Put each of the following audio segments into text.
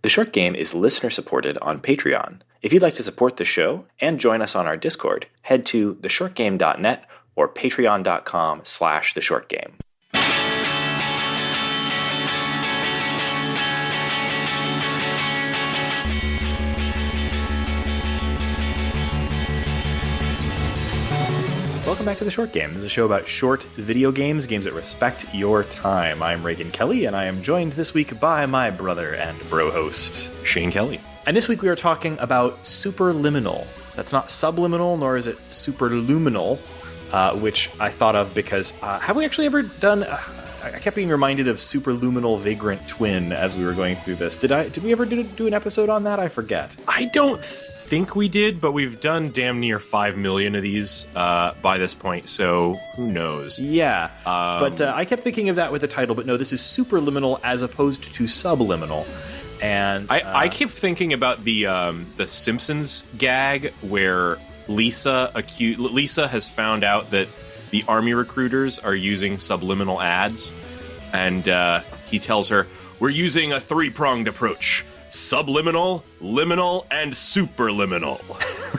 The Short Game is listener-supported on Patreon. If you'd like to support the show and join us on our Discord, head to theshortgame.net or patreon.com/theshortgame. Welcome back to The Short Game. This is a show about short video games, games that respect your time. I'm Raygan Kelly, and I am joined this week by my brother and bro host, Shane Kelly. And this week we are talking about Superliminal. That's not subliminal, nor is it superluminal, which I thought of because, have we actually ever done... I kept being reminded of Superluminal Vagrant Twin as we were going through this. Did we ever do an episode on that? I forget. I don't think we did, but we've done damn near 5 million of these by this point, so who knows? Yeah, but I kept thinking of that with the title, but no, this is Superliminal as opposed to Subliminal. And I kept thinking about the Simpsons gag where Lisa has found out that the army recruiters are using subliminal ads, and he tells her, "We're using a 3-pronged approach: subliminal, liminal, and superliminal."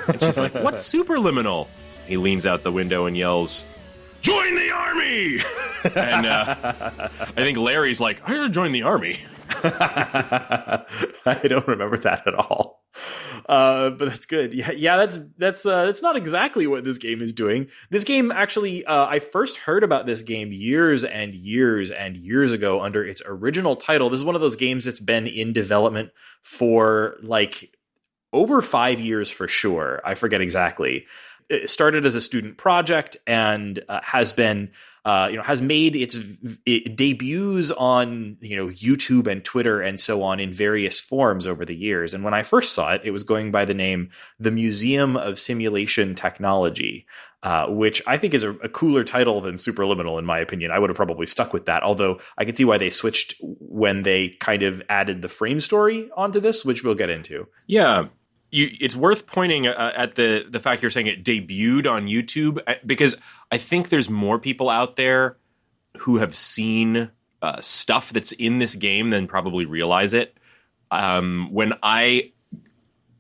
And she's like, "What's superliminal?" He leans out the window and yells, "Join the army!" And I think Larry's like, "I should join the army." I don't remember that at all. But that's good. Yeah, that's not exactly what this game is doing. This game actually, I first heard about this game years and years and years ago under its original title. This is one of those games that's been in development for like over 5 years for sure. I forget exactly. It started as a student project and has been has made its debuts on, YouTube and Twitter and so on in various forms over the years. And when I first saw it, it was going by the name The Museum of Simulation Technology, which I think is a cooler title than Superliminal, in my opinion. I would have probably stuck with that, although I can see why they switched when they kind of added the frame story onto this, which we'll get into. Yeah. It's worth pointing at the fact you're saying it debuted on YouTube, because I think there's more people out there who have seen stuff that's in this game than probably realize it. When I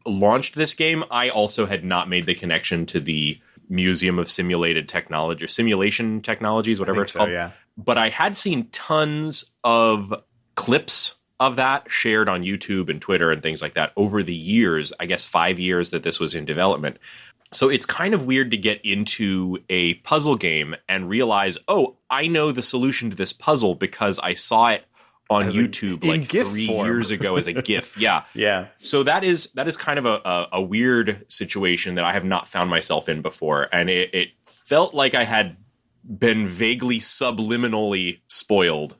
launched this game, I also had not made the connection to the Museum of Simulated Technology, or Simulation Technologies, whatever it's called. Yeah. But I had seen tons of clips of that shared on YouTube and Twitter and things like that over the years, I guess 5 years that this was in development. So it's kind of weird to get into a puzzle game and realize, oh, I know the solution to this puzzle because I saw it on YouTube like 3 years ago as a GIF. Yeah. Yeah. So that is kind of a weird situation that I have not found myself in before. And it felt like I had been vaguely subliminally spoiled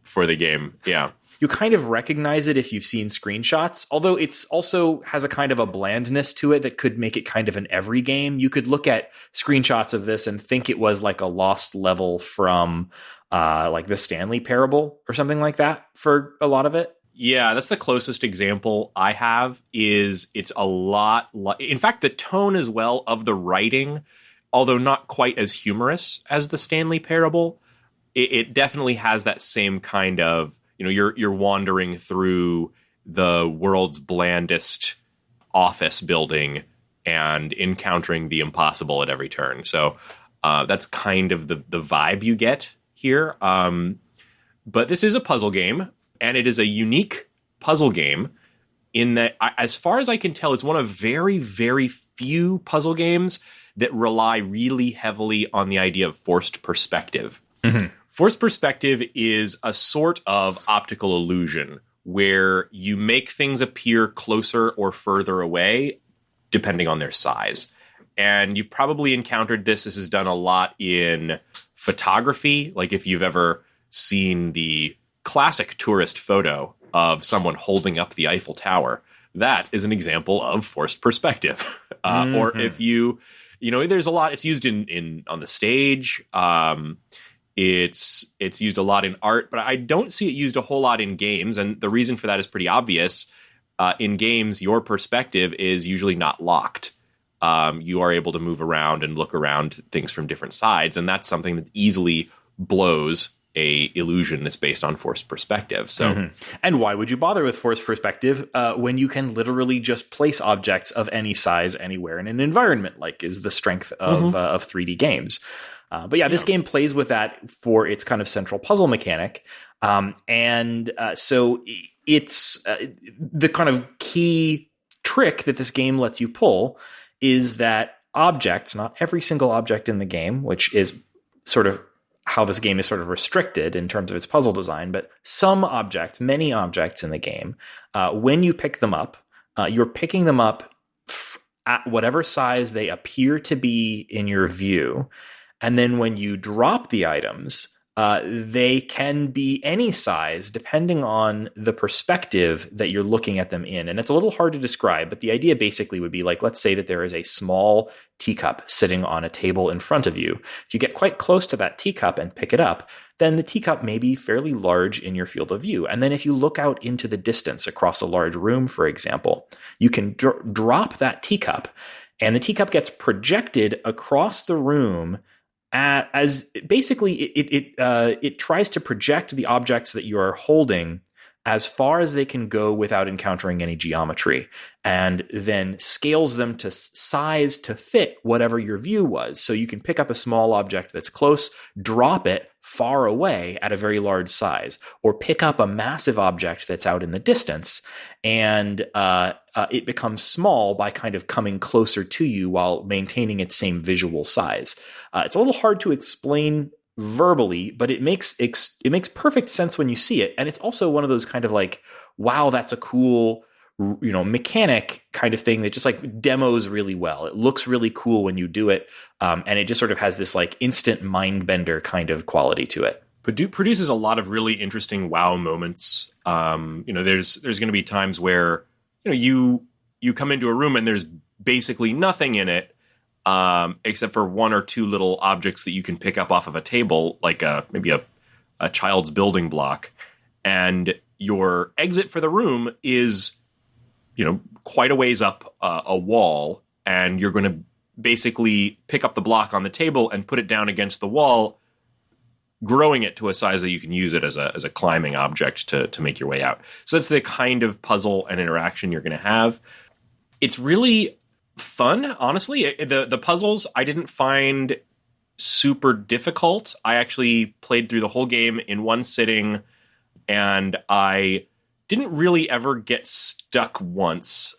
for the game. Yeah. You kind of recognize it if you've seen screenshots, although it's also has a kind of a blandness to it that could make it kind of an every game. You could look at screenshots of this and think it was like a lost level from like the Stanley Parable or something like that for a lot of it. Yeah, that's the closest example I have. It's a lot in fact, the tone as well of the writing, although not quite as humorous as the Stanley Parable, it definitely has that same kind of, you're wandering through the world's blandest office building and encountering the impossible at every turn. So that's kind of the vibe you get here. But this is a puzzle game, and it is a unique puzzle game in that, as far as I can tell, it's one of very, very few puzzle games that rely really heavily on the idea of forced perspective. Mm-hmm. Forced perspective is a sort of optical illusion where you make things appear closer or further away, depending on their size. And you've probably encountered this. This is done a lot in photography. Like if you've ever seen the classic tourist photo of someone holding up the Eiffel Tower, that is an example of forced perspective. Or if there's a lot, it's used in on the stage. It's used a lot in art, but I don't see it used a whole lot in games. And the reason for that is pretty obvious. In games, your perspective is usually not locked. You are able to move around and look around things from different sides. And that's something that easily blows a illusion that's based on forced perspective. So, And why would you bother with forced perspective when you can literally just place objects of any size anywhere in an environment, like is the strength of 3D games. But yeah, this game plays with that for its kind of central puzzle mechanic. So it's the kind of key trick that this game lets you pull is that objects, not every single object in the game, which is sort of how this game is sort of restricted in terms of its puzzle design, but some objects, many objects in the game, when you pick them up, you're picking them up at whatever size they appear to be in your view. And then when you drop the items, they can be any size depending on the perspective that you're looking at them in. And it's a little hard to describe, but the idea basically would be like, let's say that there is a small teacup sitting on a table in front of you. If you get quite close to that teacup and pick it up, then the teacup may be fairly large in your field of view. And then if you look out into the distance across a large room, for example, you can drop that teacup, and the teacup gets projected across the room as basically it tries to project the objects that you are holding as far as they can go without encountering any geometry, and then scales them to size to fit whatever your view was. So you can pick up a small object that's close, drop it far away at a very large size, or pick up a massive object that's out in the distance, and it becomes small by kind of coming closer to you while maintaining its same visual size. It's a little hard to explain verbally, but it makes perfect sense when you see it. And it's also one of those kind of like, wow, that's a cool, mechanic kind of thing that just like demos really well. It looks really cool when you do it. And it just sort of has this like instant mind bender kind of quality to it. But produces a lot of really interesting wow moments. There's going to be times where, you come into a room and there's basically nothing in it, except for one or two little objects that you can pick up off of a table, like maybe a child's building block. And your exit for the room is, quite a ways up a wall, and you're going to basically pick up the block on the table and put it down against the wall, growing it to a size that you can use it as a climbing object to make your way out. So that's the kind of puzzle and interaction you're going to have. It's really fun, honestly. The puzzles I didn't find super difficult. I actually played through the whole game in one sitting, and I didn't really ever get stuck once.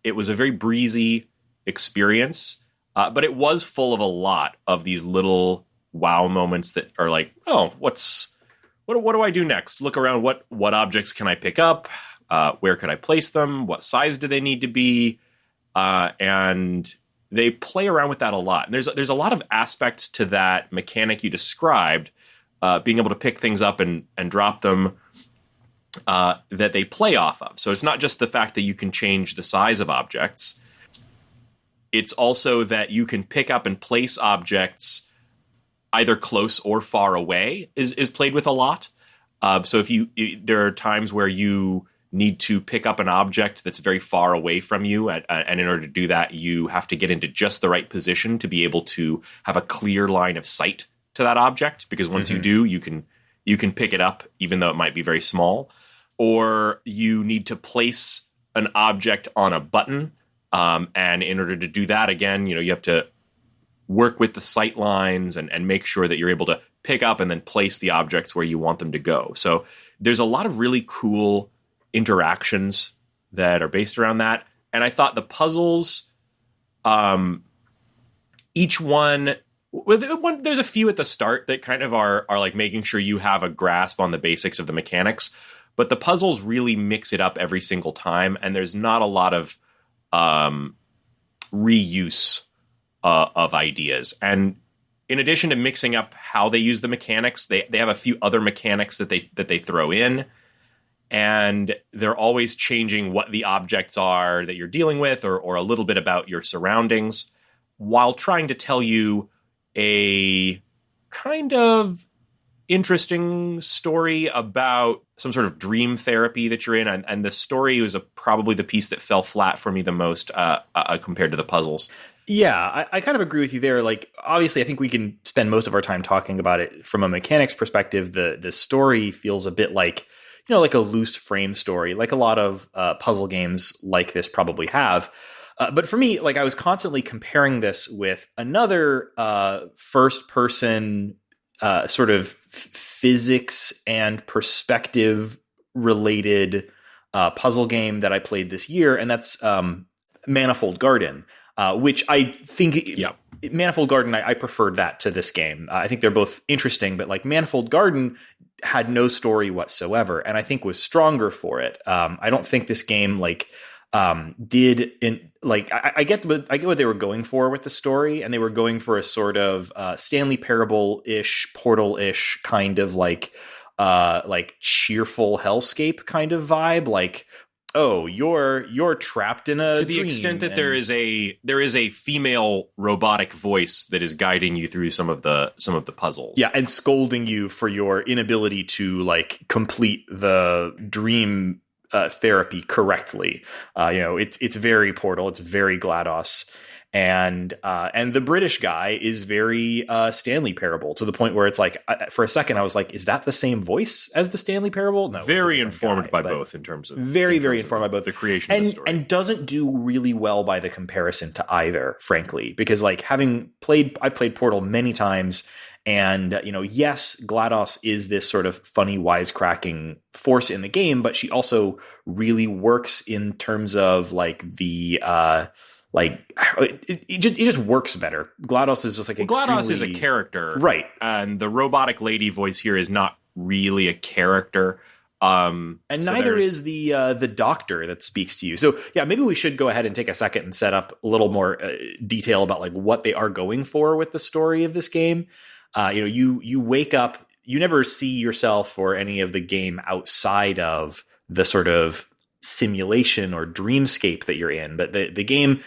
It was a very breezy experience, but it was full of a lot of these little wow moments that are like, oh, what do I do next? Look around. What objects can I pick up? Where could I place them? What size do they need to be? And they play around with that a lot. And there's a lot of aspects to that mechanic you described, being able to pick things up and drop them, that they play off of. So it's not just the fact that you can change the size of objects. It's also that you can pick up and place objects either close or far away is played with a lot. So there are times where you need to pick up an object that's very far away from you, and in order to do that, you have to get into just the right position to be able to have a clear line of sight to that object. Because once you do, you can pick it up, even though it might be very small. Or you need to place an object on a button, and in order to do that, again, you have to work with the sight lines and make sure that you're able to pick up and then place the objects where you want them to go. So there's a lot of really cool interactions that are based around that. And I thought the puzzles, each one, there's a few at the start that kind of are like making sure you have a grasp on the basics of the mechanics, but the puzzles really mix it up every single time. And there's not a lot of reuse of ideas. And in addition to mixing up how they use the mechanics, they have a few other mechanics that they throw in. And they're always changing what the objects are that you're dealing with, or a little bit about your surroundings, while trying to tell you a kind of interesting story about some sort of dream therapy that you're in. And the story was probably the piece that fell flat for me the most compared to the puzzles. Yeah, I kind of agree with you there. Like, obviously, I think we can spend most of our time talking about it from a mechanics perspective. The story feels a bit like, like a loose frame story, like a lot of puzzle games like this probably have. But for me, like, I was constantly comparing this with another first person sort of physics and perspective related puzzle game that I played this year, and that's Manifold Garden. Which I think, Manifold Garden, I preferred that to this game. I think they're both interesting, but like Manifold Garden had no story whatsoever, and I think was stronger for it. I don't think this game did in like I get what they were going for with the story, and they were going for a sort of Stanley Parable-ish, Portal-ish kind of like cheerful hellscape kind of vibe, like, oh, you're trapped in a to the dream, extent that there is a female robotic voice that is guiding you through some of the puzzles. Yeah, and scolding you for your inability to like complete the dream therapy correctly. It's very Portal, it's very GLaDOS. And the British guy is very Stanley Parable, to the point where it's like, for a second I was like, is that the same voice as the Stanley Parable? No, very informed by both in terms of very informed by both the creation of the story, and doesn't do really well by the comparison to either, frankly, because like I played Portal many times, and yes, GLaDOS is this sort of funny wisecracking force in the game, but she also really works in terms of like the it just works better. GLaDOS is just like GLaDOS is a character, right? And the robotic lady voice here is not really a character, and neither is the doctor that speaks to you. So yeah, maybe we should go ahead and take a second and set up a little more detail about like what they are going for with the story of this game. You wake up, you never see yourself or any of the game outside of the sort of simulation or dreamscape that you're in, but the game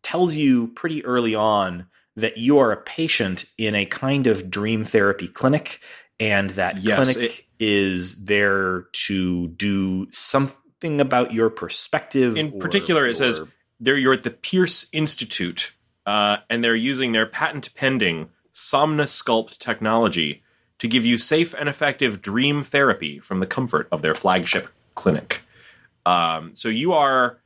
tells you pretty early on that you are a patient in a kind of dream therapy clinic, and that clinic is there to do something about your perspective. In particular, it says you're at the Pierce Institute, and they're using their patent-pending Somnosculpt technology to give you safe and effective dream therapy from the comfort of their flagship clinic. So you are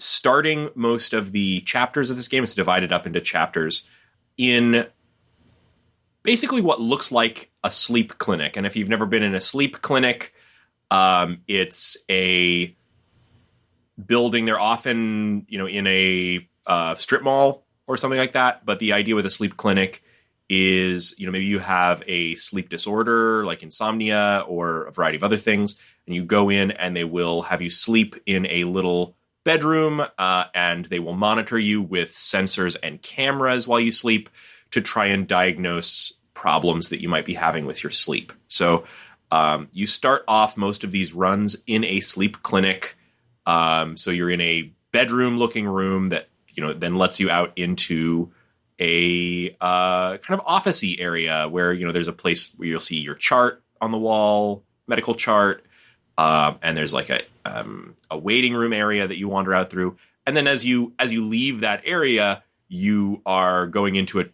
starting most of the chapters of this game. It's divided up into chapters in basically what looks like a sleep clinic. And if you've never been in a sleep clinic, it's a building. They're often, in a strip mall or something like that. But the idea with a sleep clinic is, maybe you have a sleep disorder like insomnia or a variety of other things, and you go in and they will have you sleep in a little bedroom, and they will monitor you with sensors and cameras while you sleep to try and diagnose problems that you might be having with your sleep. So you start off most of these runs in a sleep clinic. So you're in a bedroom-looking room that then lets you out into a kind of office-y area where there's a place where you'll see your chart on the wall, medical chart, and there's like a waiting room area that you wander out through. And then as you leave that area, you are going into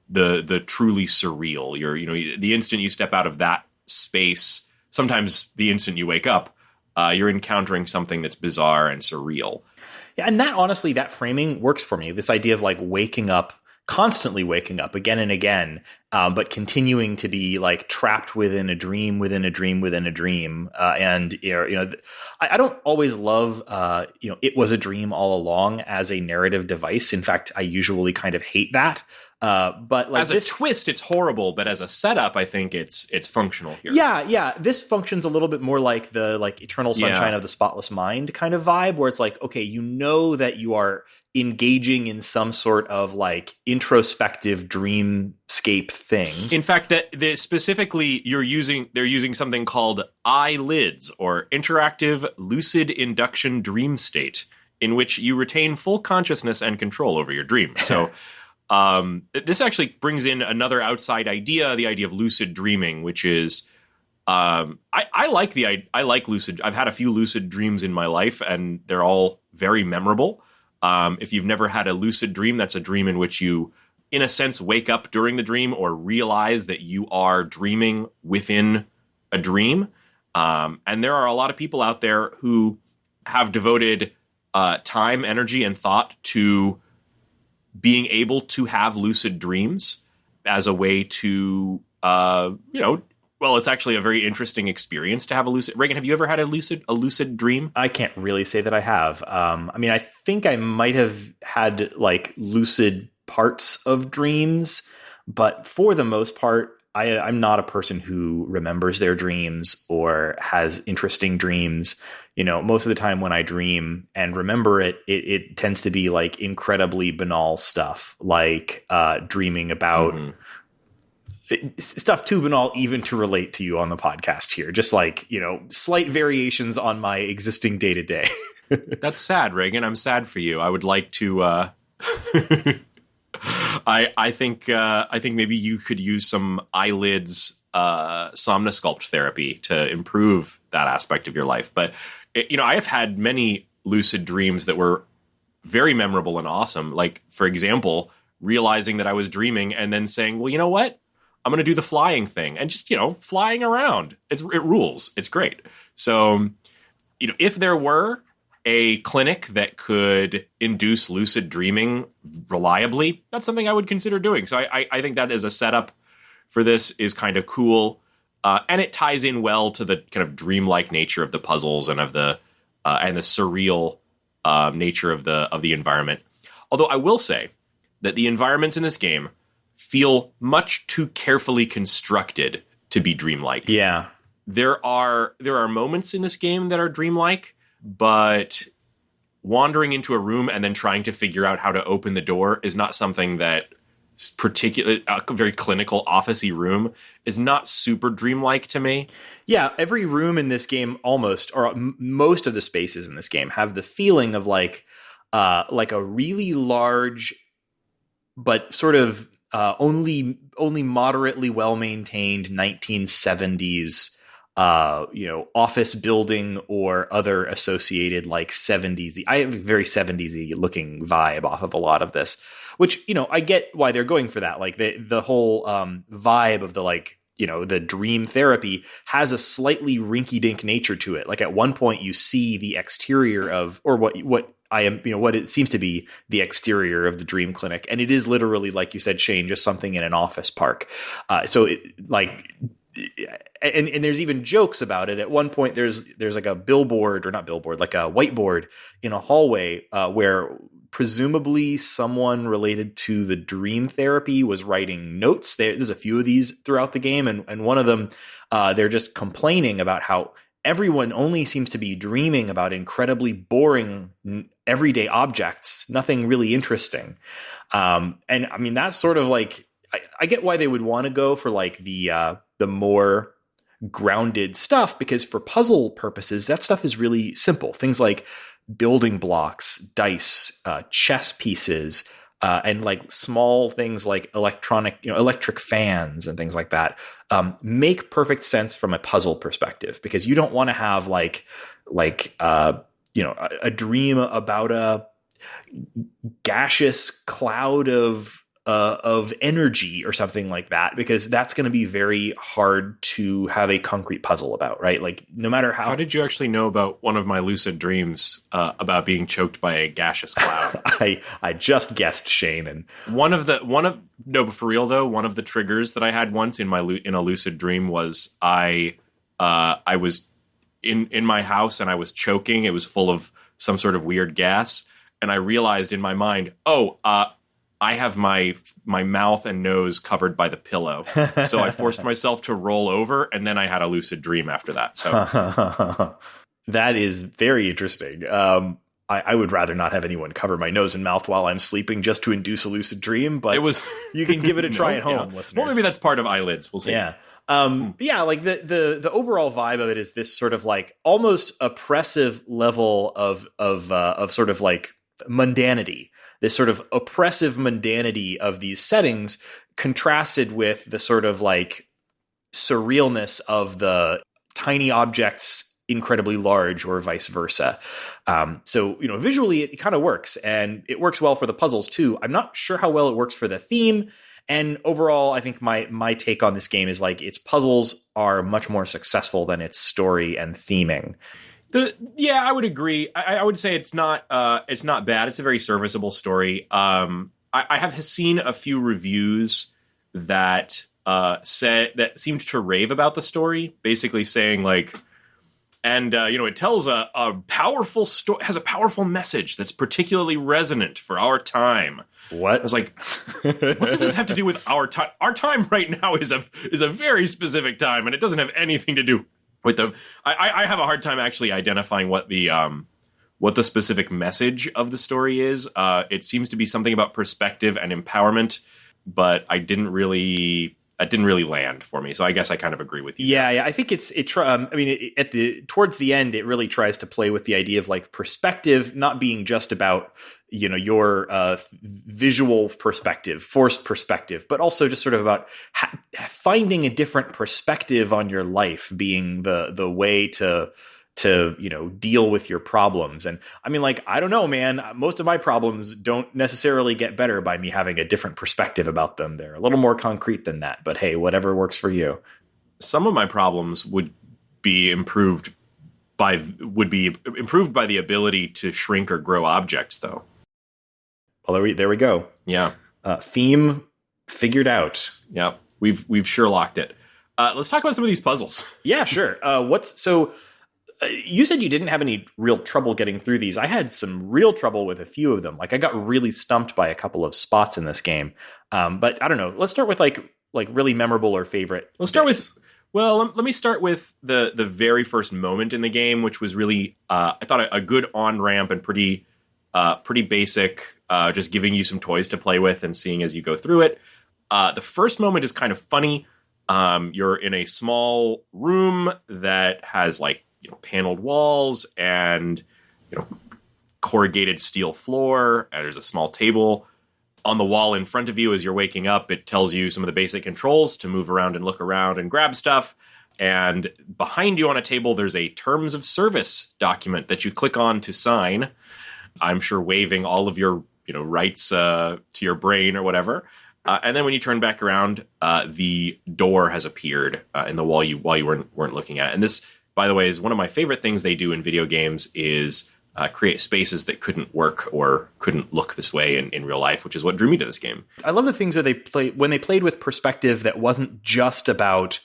the truly surreal. You're the instant you step out of that space, sometimes the instant you wake up, you're encountering something that's bizarre and surreal. Yeah, and that framing works for me. This idea of like constantly waking up again and again, but continuing to be like trapped within a dream, within a dream, within a dream. And I don't always love, it was a dream all along as a narrative device. In fact, I usually kind of hate that. But like as a twist, it's horrible. But as a setup, I think it's functional here. Yeah. This functions a little bit more like the Eternal Sunshine of the Spotless Mind kind of vibe, where it's like, okay, that you are engaging in some sort of like introspective dreamscape thing. In fact, that specifically they're using something called eyelids, or interactive lucid induction dream state, in which you retain full consciousness and control over your dream. So this actually brings in another outside idea, the idea of lucid dreaming, which is I like lucid. I've had a few lucid dreams in my life, and they're all very memorable. If you've never had a lucid dream, that's a dream in which you, in a sense, wake up during the dream or realize that you are dreaming within a dream. And there are a lot of people out there who have devoted time, energy, and thought to being able to have lucid dreams as a way to, well, it's actually a very interesting experience to have a lucid. Raygan, have you ever had a lucid dream? I can't really say that I have. I mean, I think I might have had like lucid parts of dreams, but for the most part, I'm not a person who remembers their dreams or has interesting dreams. Most of the time when I dream and remember it tends to be like incredibly banal stuff, like dreaming about stuff too banal even to relate to you on the podcast here. Just like, slight variations on my existing day to day. That's sad, Raygan. I'm sad for you. I would like to. I think maybe you could use some eyelids somnosculpt therapy to improve that aspect of your life. But I have had many lucid dreams that were very memorable and awesome. Like, for example, realizing that I was dreaming and then saying, well, you know what? I'm going to do the flying thing and just, flying around. It rules. It's great. So, if there were a clinic that could induce lucid dreaming reliably, that's something I would consider doing. So I think that as a setup for this is kind of cool. And it ties in well to the kind of dreamlike nature of the puzzles and of the surreal nature of the environment. Although I will say that the environments in this game feel much too carefully constructed to be dreamlike. Yeah. There are moments in this game that are dreamlike, but wandering into a room and then trying to figure out how to open the door is not something that a very clinical office-y room is not super dreamlike to me. Yeah, every room in this game almost, or most of the spaces in this game have the feeling of like a really large but sort of only moderately well-maintained 1970s office building or other associated like 70s. I have a very 70s looking vibe off of a lot of this, which, I get why they're going for that. Like the whole vibe of the like, the dream therapy has a slightly rinky dink nature to it. Like at one point you see the exterior of, or what it seems to be the exterior of the dream clinic. And it is literally, like you said, Shane, just something in an office park. So it like, and there's even jokes about it. At one point, there's like a billboard, or not billboard, like a whiteboard in a hallway where presumably someone related to the dream therapy was writing notes. There's a few of these throughout the game, and one of them, they're just complaining about how everyone only seems to be dreaming about incredibly boring everyday objects, nothing really interesting. And I mean, that's sort of like, I get why they would want to go for like the more grounded stuff, because for puzzle purposes, that stuff is really simple. Things like building blocks, dice, chess pieces, and like small things like electric fans and things like that, make perfect sense from a puzzle perspective, because you don't want to have a dream about a gaseous cloud of energy or something like that, because that's going to be very hard to have a concrete puzzle about, right? Like no matter how did you actually know about one of my lucid dreams about being choked by a gaseous cloud? I just guessed, Shane. And but for real though, one of the triggers that I had once in a lucid dream was I was in my house and I was choking. It was full of some sort of weird gas, and I realized in my mind, I have my mouth and nose covered by the pillow. So I forced myself to roll over, and then I had a lucid dream after that. So that is very interesting. I would rather not have anyone cover my nose and mouth while I'm sleeping just to induce a lucid dream, but you can give it a try at home, listeners. Well, maybe that's part of eyelids. We'll see. Yeah. Like the overall vibe of it is this sort of like almost oppressive level of sort of like mundanity. This sort of oppressive mundanity of these settings contrasted with the sort of like surrealness of the tiny objects incredibly large or vice versa. So, visually it kind of works, and it works well for the puzzles too. I'm not sure how well it works for the theme. And overall, I think my take on this game is like its puzzles are much more successful than its story and theming. I would agree. I would say it's not bad. It's a very serviceable story. I have seen a few reviews that seemed to rave about the story, basically saying like, and it tells a powerful story, has a powerful message that's particularly resonant for our time. What? I was like, what does this have to do with our time? Our time right now is a very specific time, and it doesn't have anything to do with the. I have a hard time actually identifying what the specific message of the story is. It seems to be something about perspective and empowerment, but it didn't really land for me. So I guess I kind of agree with you. Yeah. I think towards the end, it really tries to play with the idea of like perspective not being just about, your visual perspective, forced perspective, but also just sort of about finding a different perspective on your life being the way to deal with your problems. And I mean, like, I don't know, man, most of my problems don't necessarily get better by me having a different perspective about them. They're a little more concrete than that, but hey, whatever works for you. Some of my problems would be improved by the ability to shrink or grow objects, though. Well, there we go. Yeah. Theme figured out. Yeah. We've Sherlocked it. Let's talk about some of these puzzles. Yeah, sure. You said you didn't have any real trouble getting through these. I had some real trouble with a few of them. Like I got really stumped by a couple of spots in this game. But I don't know. Let's start with like really memorable or favorite. Let me start with the very first moment in the game, which was really, I thought a good on-ramp and pretty basic, just giving you some toys to play with and seeing as you go through it. The first moment is kind of funny. You're in a small room that has like, paneled walls and, corrugated steel floor. And there's a small table on the wall in front of you as you're waking up. It tells you some of the basic controls to move around and look around and grab stuff. And behind you on a table, there's a terms of service document that you click on to sign. I'm sure waiving all of your, rights to your brain or whatever. And then when you turn back around, the door has appeared in the wall while you weren't looking at it. And this, by the way, is one of my favorite things they do in video games is create spaces that couldn't work or couldn't look this way in real life, which is what drew me to this game. I love the things that when they played with perspective that wasn't just about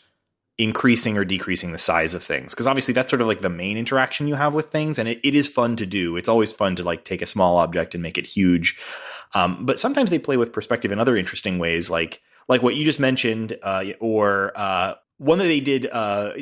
increasing or decreasing the size of things. Because obviously that's sort of like the main interaction you have with things. And it is fun to do. It's always fun to like take a small object and make it huge. But sometimes they play with perspective in other interesting ways, like what you just mentioned, or one that they did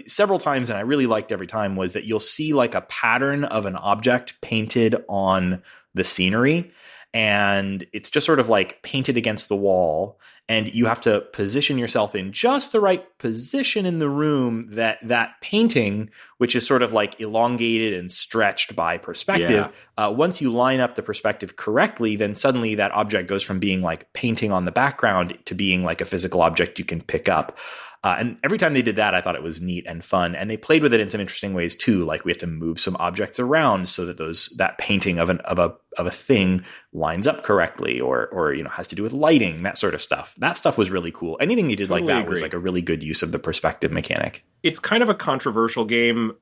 several times and I really liked every time was that you'll see like a pattern of an object painted on the scenery. And it's just sort of like painted against the wall. And you have to position yourself in just the right position in the room that painting, which is sort of like elongated and stretched by perspective. Yeah. Once you line up the perspective correctly, then suddenly that object goes from being like painting on the background to being like a physical object you can pick up. And every time they did that, I thought it was neat and fun. And they played with it in some interesting ways too. Like we have to move some objects around so that that painting of a thing lines up correctly, or has to do with lighting, that sort of stuff. That stuff was really cool. Anything they did totally like that was like a really good use of the perspective mechanic. It's kind of a controversial game.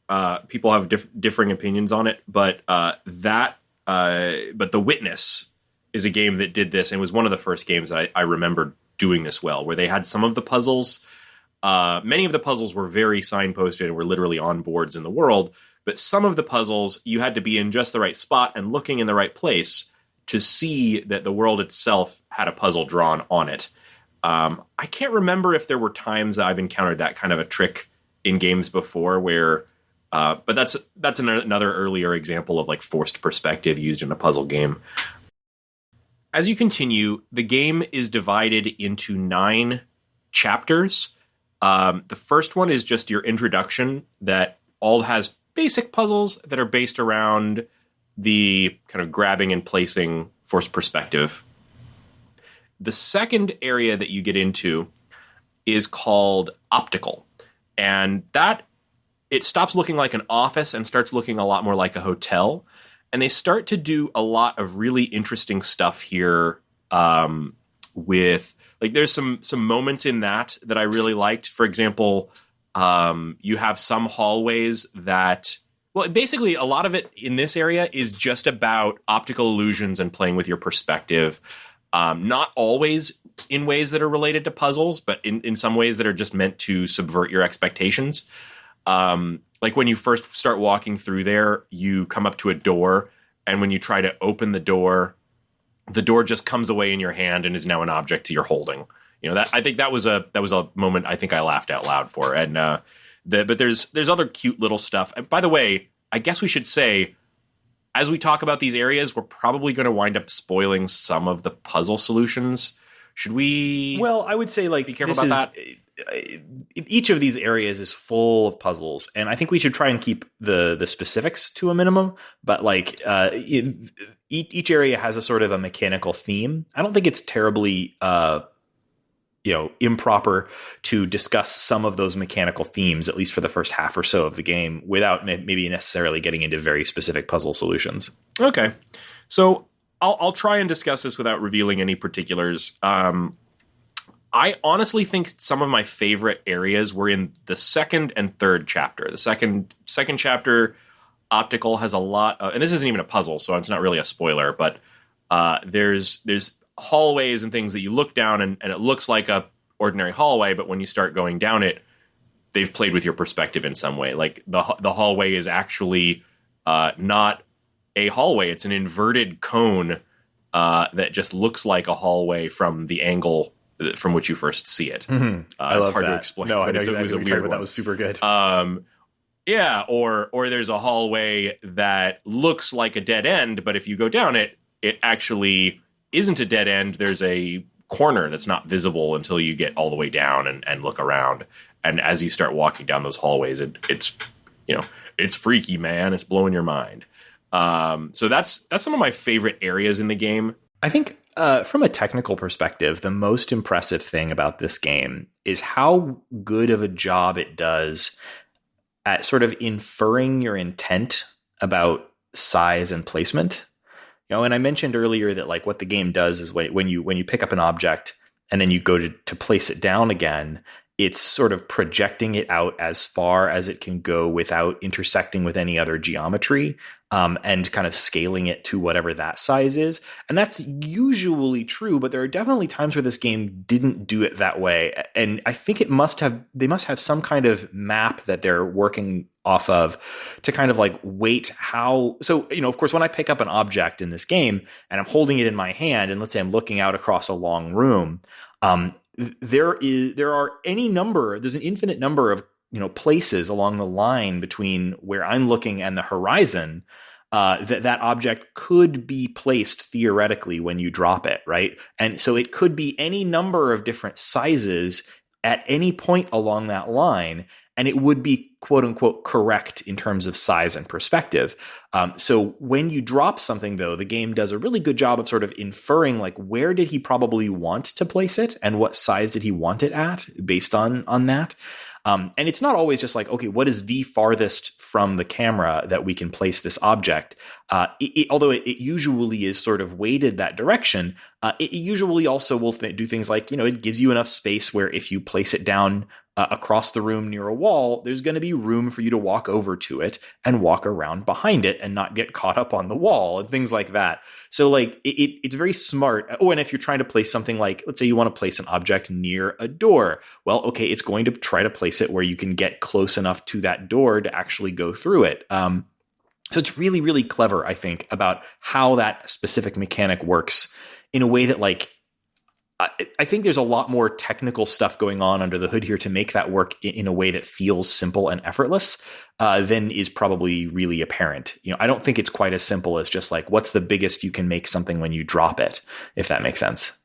People have differing opinions on it, but The Witness is a game that did this and was one of the first games that I remembered doing this well, where they had some of the puzzles. Many of the puzzles were very signposted and were literally on boards in the world, but some of the puzzles you had to be in just the right spot and looking in the right place to see that the world itself had a puzzle drawn on it. I can't remember if there were times that I've encountered that kind of a trick in games before where, but that's another earlier example of like forced perspective used in a puzzle game. As you continue, the game is divided into 9 chapters. The first one is just your introduction that all has basic puzzles that are based around the kind of grabbing and placing forced perspective. The second area that you get into is called optical. And that it stops looking like an office and starts looking a lot more like a hotel. And they start to do a lot of really interesting stuff here. With like, there's some moments in that I really liked. For example, you have some hallways that, well, basically a lot of it in this area is just about optical illusions and playing with your perspective. Not always in ways that are related to puzzles, but in some ways that are just meant to subvert your expectations. Like when you first start walking through there, you come up to a door, and when you try to open the door just comes away in your hand and is now an object you're holding. You know, that I think that was a moment I think I laughed out loud for. And but there's other cute little stuff. And by the way, I guess we should say, as we talk about these areas, we're probably going to wind up spoiling some of the puzzle solutions. Should we? Well, I would say, like, be careful about that. Each of these areas is full of puzzles, and I think we should try and keep the specifics to a minimum. But like, each area has a sort of a mechanical theme. I don't think it's terribly improper to discuss some of those mechanical themes, at least for the first half or so of the game, without maybe necessarily getting into very specific puzzle solutions. Okay, so I'll try and discuss this without revealing any particulars. I honestly think some of my favorite areas were in the second and third chapter. The second chapter, optical, has a lot of, and this isn't even a puzzle, so it's not really a spoiler, but there's hallways and things that you look down and it looks like a ordinary hallway, but when you start going down it, they've played with your perspective in some way. Like the hallway is actually not a hallway. It's an inverted cone that just looks like a hallway from the angle from which you first see it. Mm-hmm. I love it's hard that. to explain. No, I know it was a weird one. That was super good. Yeah, or there's a hallway that looks like a dead end, but if you go down it, it actually isn't a dead end. There's a corner that's not visible until you get all the way down and look around. And as you start walking down those hallways, it's freaky, man. It's blowing your mind. So that's some of my favorite areas in the game. I think from a technical perspective, the most impressive thing about this game is how good of a job it does at sort of inferring your intent about size and placement. You know, and I mentioned earlier that like what the game does is when you pick up an object and then you go to place it down again, it's sort of projecting it out as far as it can go without intersecting with any other geometry, and kind of scaling it to whatever that size is. And that's usually true, but there are definitely times where this game didn't do it that way. And I think they must have some kind of map that they're working off of to kind of like weight how. So, you know, of course, when I pick up an object in this game and I'm holding it in my hand, and let's say I'm looking out across a long room, there's an infinite number of, you know, places along the line between where I'm looking and the horizon that object could be placed theoretically when you drop it, right? And so it could be any number of different sizes at any point along that line, and it would be quote unquote correct in terms of size and perspective. So when you drop something, though, the game does a really good job of sort of inferring like where did he probably want to place it and what size did he want it at based on that. And it's not always just like, okay, what is the farthest from the camera that we can place this object? Although it usually is sort of weighted that direction, it usually also will do things like, you know, it gives you enough space where if you place it down across the room near a wall, there's going to be room for you to walk over to it and walk around behind it and not get caught up on the wall and things like that. So like it's very smart. Oh, and if you're trying to place something like, let's say you want to place an object near a door, well, okay, it's going to try to place it where you can get close enough to that door to actually go through it. So it's really, really clever, I think, about how that specific mechanic works in a way that like, I think there's a lot more technical stuff going on under the hood here to make that work in a way that feels simple and effortless than is probably really apparent. You know, I don't think it's quite as simple as just like, what's the biggest you can make something when you drop it, if that makes sense.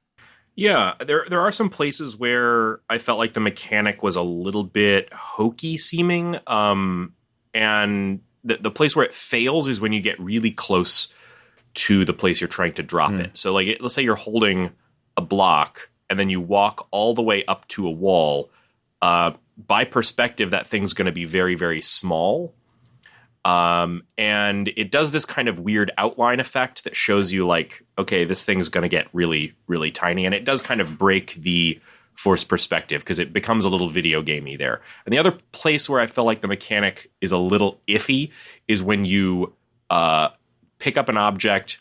Yeah, there are some places where I felt like the mechanic was a little bit hokey seeming, and the place where it fails is when you get really close to the place you're trying to drop it. So like, let's say you're holding a block and then you walk all the way up to a wall. by perspective, that thing's going to be very, very small. And it does this kind of weird outline effect that shows you like, okay, this thing's going to get really, really tiny. And it does kind of break the forced perspective because it becomes a little video gamey there. And the other place where I feel like the mechanic is a little iffy is when you pick up an object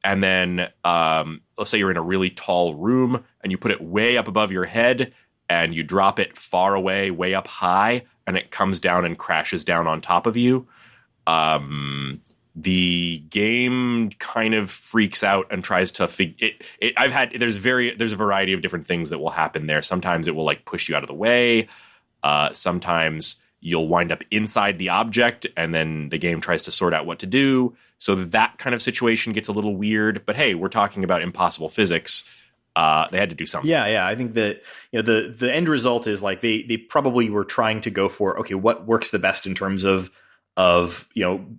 and then let's say you're in a really tall room and you put it way up above your head and you drop it far away, way up high, and it comes down and crashes down on top of you. The game kind of freaks out and tries to figure it. There's a variety of different things that will happen there. Sometimes it will like push you out of the way. Sometimes you'll wind up inside the object and then the game tries to sort out what to do. So that kind of situation gets a little weird, but hey, we're talking about impossible physics. They had to do something. Yeah. I think that the end result is like they probably were trying to go for, okay, what works the best in terms of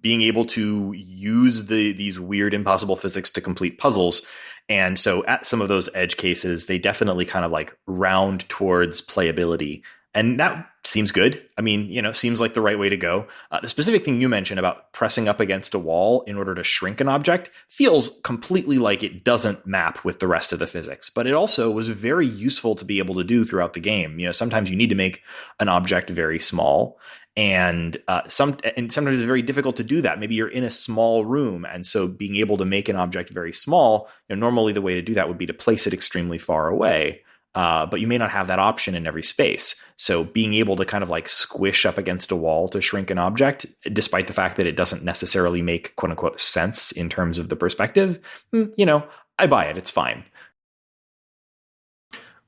being able to use these weird impossible physics to complete puzzles. And so at some of those edge cases, they definitely kind of like round towards playability. And that seems good. I mean, seems like the right way to go. The specific thing you mentioned about pressing up against a wall in order to shrink an object feels completely like it doesn't map with the rest of the physics. But it also was very useful to be able to do throughout the game. Sometimes you need to make an object very small. And sometimes it's very difficult to do that. Maybe you're in a small room. And so being able to make an object very small, normally the way to do that would be to place it extremely far away. But you may not have that option in every space. So being able to kind of like squish up against a wall to shrink an object, despite the fact that it doesn't necessarily make quote unquote sense in terms of the perspective, I buy it. It's fine.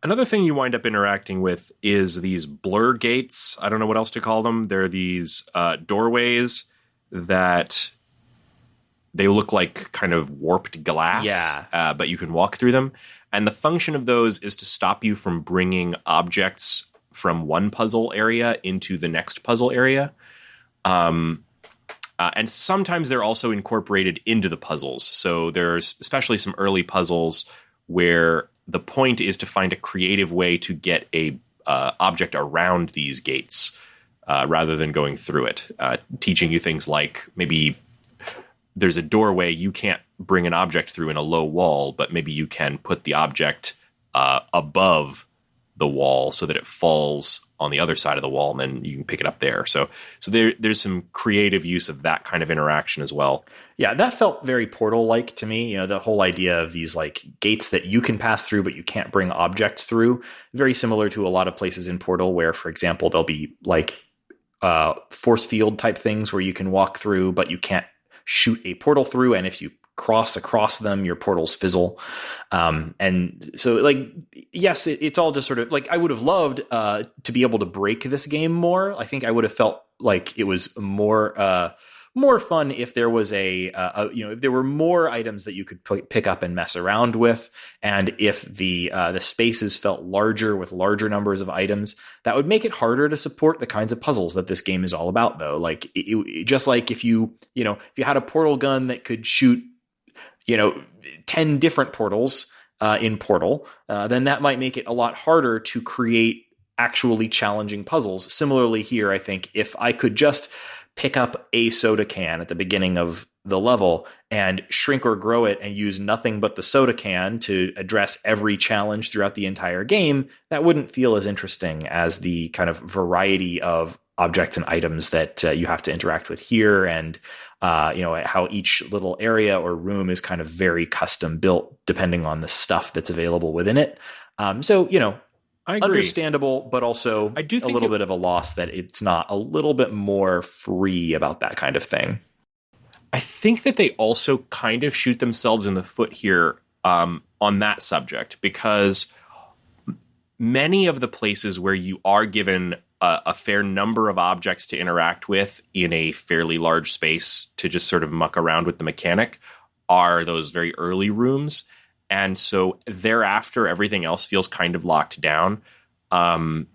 Another thing you wind up interacting with is these blur gates. I don't know what else to call them. They're these doorways that they look like kind of warped glass, but you can walk through them. And the function of those is to stop you from bringing objects from one puzzle area into the next puzzle area. And sometimes they're also incorporated into the puzzles. So there's especially some early puzzles where the point is to find a creative way to get a object around these gates rather than going through it, teaching you things like maybe there's a doorway you can't bring an object through in a low wall, but maybe you can put the object above the wall so that it falls on the other side of the wall, and then you can pick it up there. So there's some creative use of that kind of interaction as well. Yeah, that felt very Portal-like to me. The whole idea of these like gates that you can pass through, but you can't bring objects through. Very similar to a lot of places in Portal where, for example, there'll be like force field type things where you can walk through, but you can't shoot a portal through. And if you cross across them, your portals fizzle. And so like, yes, it's all just sort of like, I would have loved to be able to break this game more. I think I would have felt like it was more fun if there was if there were more items that you could pick up and mess around with. And if the spaces felt larger with larger numbers of items, that would make it harder to support the kinds of puzzles that this game is all about, though. Like just like if you had a portal gun that could shoot 10 different portals in Portal, then that might make it a lot harder to create actually challenging puzzles. Similarly here, I think if I could just pick up a soda can at the beginning of the level and shrink or grow it and use nothing but the soda can to address every challenge throughout the entire game, that wouldn't feel as interesting as the kind of variety of objects and items that you have to interact with here, and how each little area or room is kind of very custom built depending on the stuff that's available within it. I agree. Understandable, but also I do think a little bit of a loss that it's not a little bit more free about that kind of thing. I think that they also kind of shoot themselves in the foot here on that subject, because many of the places where you are given a fair number of objects to interact with in a fairly large space to just sort of muck around with the mechanic are those very early rooms. And so thereafter, everything else feels kind of locked down. In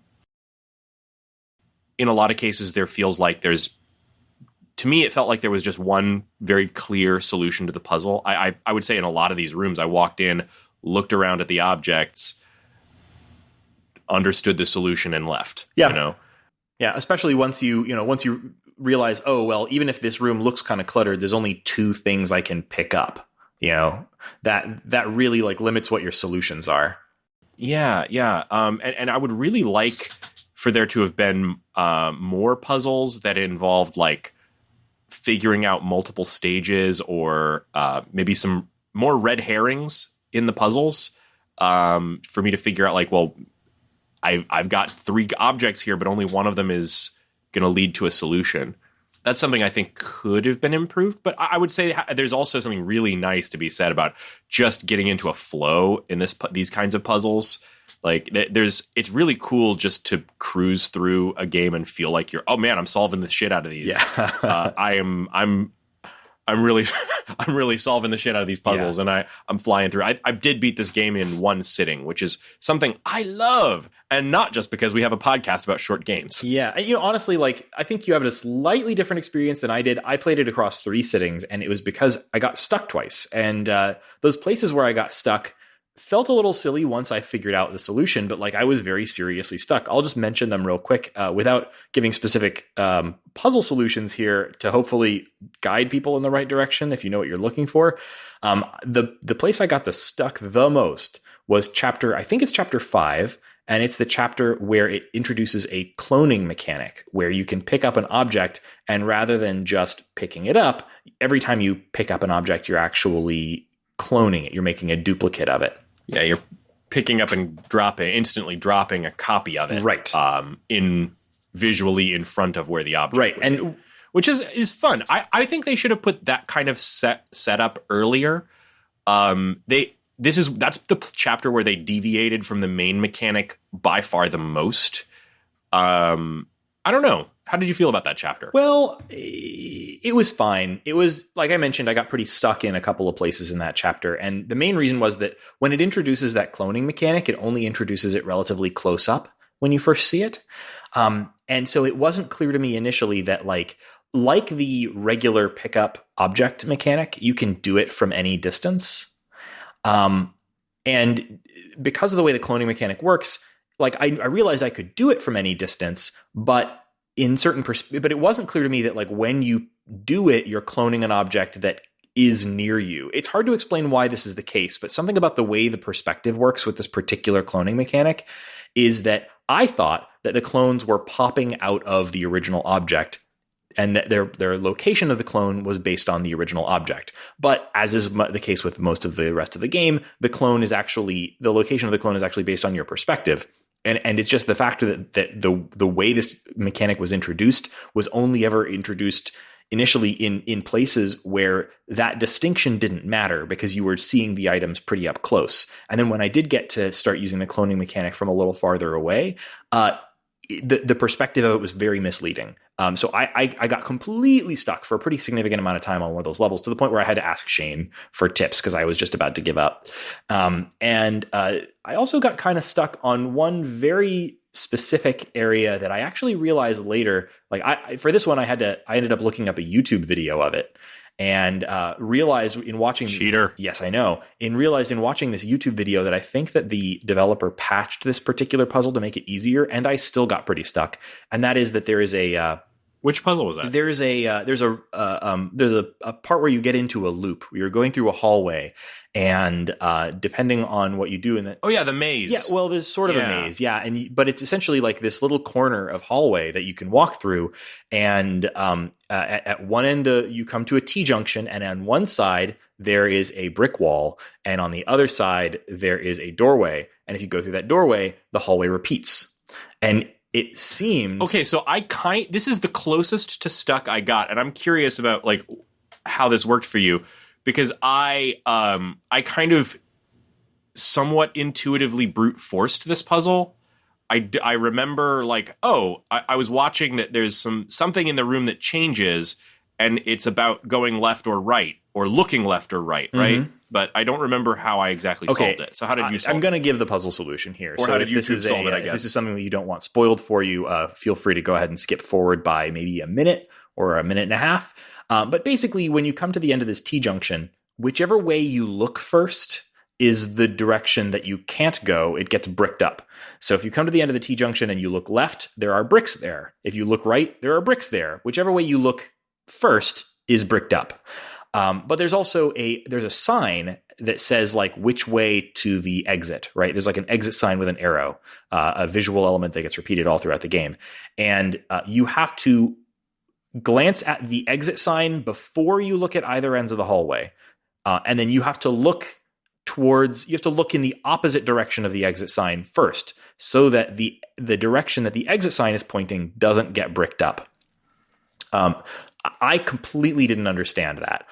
a lot of cases, there feels like to me, it felt like there was just one very clear solution to the puzzle. I would say in a lot of these rooms, I walked in, looked around at the objects, understood the solution, and left. Yeah. Yeah, especially once once you realize, oh, well, even if this room looks kind of cluttered, there's only two things I can pick up. That really like limits what your solutions are. Yeah, yeah. And I would really like for there to have been more puzzles that involved like figuring out multiple stages, or maybe some more red herrings in the puzzles, for me to figure out like, well, I've got three objects here, but only one of them is going to lead to a solution. That's something I think could have been improved. But I would say there's also something really nice to be said about just getting into a flow in these kinds of puzzles. Like it's really cool just to cruise through a game and feel like you're, oh man, I'm solving the shit out of these. Yeah. I'm really solving the shit out of these puzzles, and I'm flying through. I did beat this game in one sitting, which is something I love, and not just because we have a podcast about short games. Yeah, and honestly, like I think you have a slightly different experience than I did. I played it across 3 sittings, and it was because I got stuck twice, and those places where I got stuck felt a little silly once I figured out the solution, but like I was very seriously stuck. I'll just mention them real quick without giving specific puzzle solutions here to hopefully guide people in the right direction if you know what you're looking for. The place I got stuck the most was I think it's chapter 5, and it's the chapter where it introduces a cloning mechanic where you can pick up an object, and rather than just picking it up, every time you pick up an object, you're actually cloning it. You're making a duplicate of it. Yeah, you're picking up and instantly dropping a copy of it, right? Visually in front of where the object, right, and which is fun. I think they should have put that kind of setup earlier. That's the chapter where they deviated from the main mechanic by far the most. I don't know. How did you feel about that chapter? Well, it was fine. It was, like I mentioned, I got pretty stuck in a couple of places in that chapter. And the main reason was that when it introduces that cloning mechanic, it only introduces it relatively close up when you first see it. And so it wasn't clear to me initially that like the regular pickup object mechanic, you can do it from any distance. And because of the way the cloning mechanic works, like I realized I could do it from any distance, but but it wasn't clear to me that like when you do it, you're cloning an object that is near you. It's hard to explain why this is the case, but something about the way the perspective works with this particular cloning mechanic is that I thought that the clones were popping out of the original object, and that their location of the clone was based on the original object. But as is the case with most of the rest of the game, the location of the clone is actually based on your perspective. And it's just the fact that the way this mechanic was introduced was only ever introduced initially in places where that distinction didn't matter because you were seeing the items pretty up close. And then when I did get to start using the cloning mechanic from a little farther away, the perspective of it was very misleading. So I got completely stuck for a pretty significant amount of time on one of those levels, to the point where I had to ask Shane for tips because I was just about to give up. And I also got kind of stuck on one very specific area that I actually realized later. Like for this one, I ended up looking up a YouTube video of it. And realized in watching cheater. Yes, I know. Realized in watching this YouTube video that I think that the developer patched this particular puzzle to make it easier, and I still got pretty stuck. And that is that there is a which puzzle was that? There's a part where you get into a loop. You're going through a hallway, and depending on what you do in the the maze. Yeah, well, there's sort of a maze, but it's essentially like this little corner of hallway that you can walk through, and at one end you come to a T-junction, and on one side there is a brick wall, and on the other side there is a doorway, and if you go through that doorway, the hallway repeats, and it seemed okay. So this is the closest to stuck I got, and I'm curious about like how this worked for you, because I kind of somewhat intuitively brute forced this puzzle. I remember like, I was watching that there's something in the room that changes, and it's about going left or right, or looking left or right, right? Mm-hmm. But I don't remember how I exactly solved it. So how did you solve it? I'm going to give the puzzle solution here. Or so how did you solve it, I if guess? this is something that you don't want spoiled for you, feel free to go ahead and skip forward by maybe a minute or a minute and a half. But basically, when you come to the end of this T-junction, whichever way you look first is the direction that you can't go, it gets bricked up. So if you come to the end of the T-junction and you look left, there are bricks there. If you look right, there are bricks there. Whichever way you look first is bricked up. But there's also there's a sign that says like which way to the exit, right? There's like an exit sign with an arrow, a visual element that gets repeated all throughout the game. And you have to glance at the exit sign before you look at either ends of the hallway. And then you have to look in the opposite direction of the exit sign first, so that the direction that the exit sign is pointing doesn't get bricked up. I completely didn't understand that.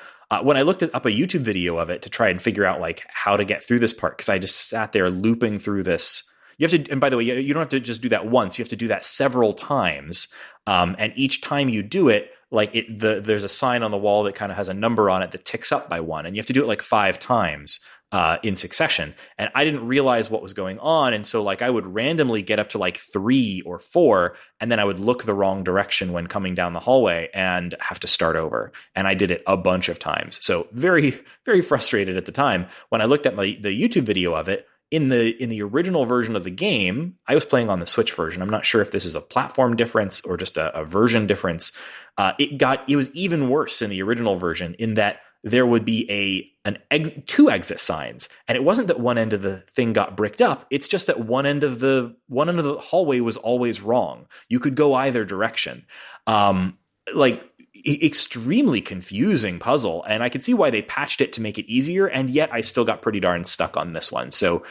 When I looked up a YouTube video of it to try and figure out like how to get through this part, because I just sat there looping through this. You have to, and by the way, you don't have to just do that once. You have to do that several times. And each time you do it, like there's a sign on the wall that kind of has a number on it that ticks up by one, and you have to do it like 5 times in succession. And I didn't realize what was going on, and so like I would randomly get up to like 3 or 4, and then I would look the wrong direction when coming down the hallway and have to start over. And I did it a bunch of times, so very, very frustrated at the time. When I looked at the YouTube video of it, in the original version of the game, I was playing on the Switch version. I'm not sure if this is a platform difference or just a version difference. It was even worse in the original version, in that there would be two exit signs, and it wasn't that one end of the thing got bricked up. It's just that one end of the hallway was always wrong. You could go either direction. Extremely confusing puzzle, and I could see why they patched it to make it easier, and yet I still got pretty darn stuck on this one. So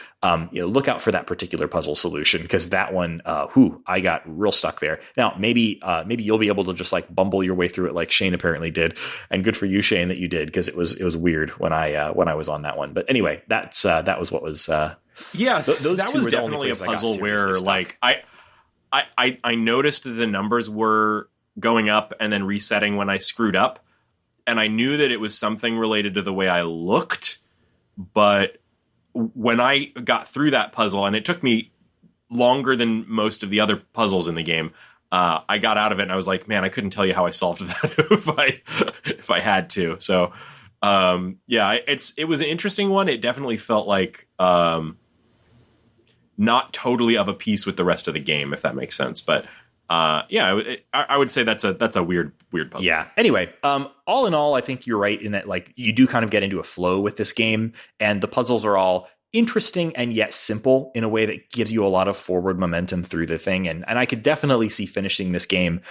look out for that particular puzzle solution, because that one, I got real stuck there. Now maybe you'll be able to just like bumble your way through it like Shane apparently did, and good for you, Shane, that you did, because it was weird when I was on that one. But anyway, that was what was those that was definitely a puzzle where like I noticed the numbers were going up and then resetting when I screwed up. And I knew that it was something related to the way I looked. But when I got through that puzzle, and it took me longer than most of the other puzzles in the game, I got out of it and I was like, man, I couldn't tell you how I solved that if I had to. So, it was an interesting one. It definitely felt like not totally of a piece with the rest of the game, if that makes sense. But I would say that's a weird puzzle. Yeah. Anyway, all in all, I think you're right in that like you do kind of get into a flow with this game, and the puzzles are all interesting and yet simple in a way that gives you a lot of forward momentum through the thing. And I could definitely see finishing this game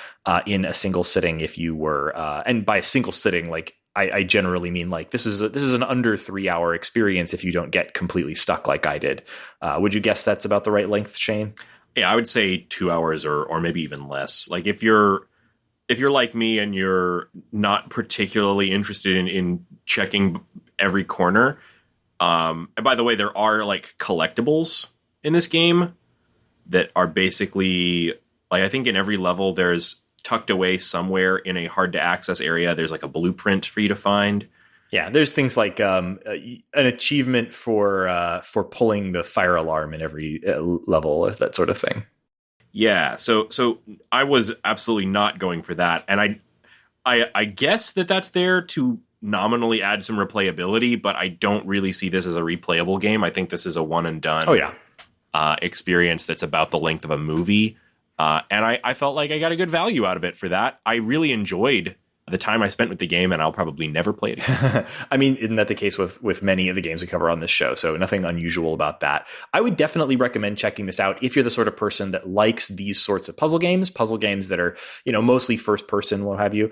in a single sitting if you were, and by a single sitting, like I generally mean like this is an under 3-hour experience if you don't get completely stuck like I did. Would you guess that's about the right length, Shane? Yeah, I would say 2 hours or maybe even less. Like if you're like me and you're not particularly interested in checking every corner. And by the way, there are like collectibles in this game that are basically like, I think in every level there's tucked away somewhere in a hard to access area, there's like a blueprint for you to find. Yeah, there's things like an achievement for pulling the fire alarm in every level, that sort of thing. Yeah, so I was absolutely not going for that, and I guess that's there to nominally add some replayability, but I don't really see this as a replayable game. I think this is a one and done. Experience that's about the length of a movie, and I felt like I got a good value out of it for that. I really enjoyed the time I spent with the game, and I'll probably never play it again. I mean, isn't that the case with many of the games we cover on this show? So nothing unusual about that. I would definitely recommend checking this out if you're the sort of person that likes these sorts of puzzle games that are, mostly first person, what have you,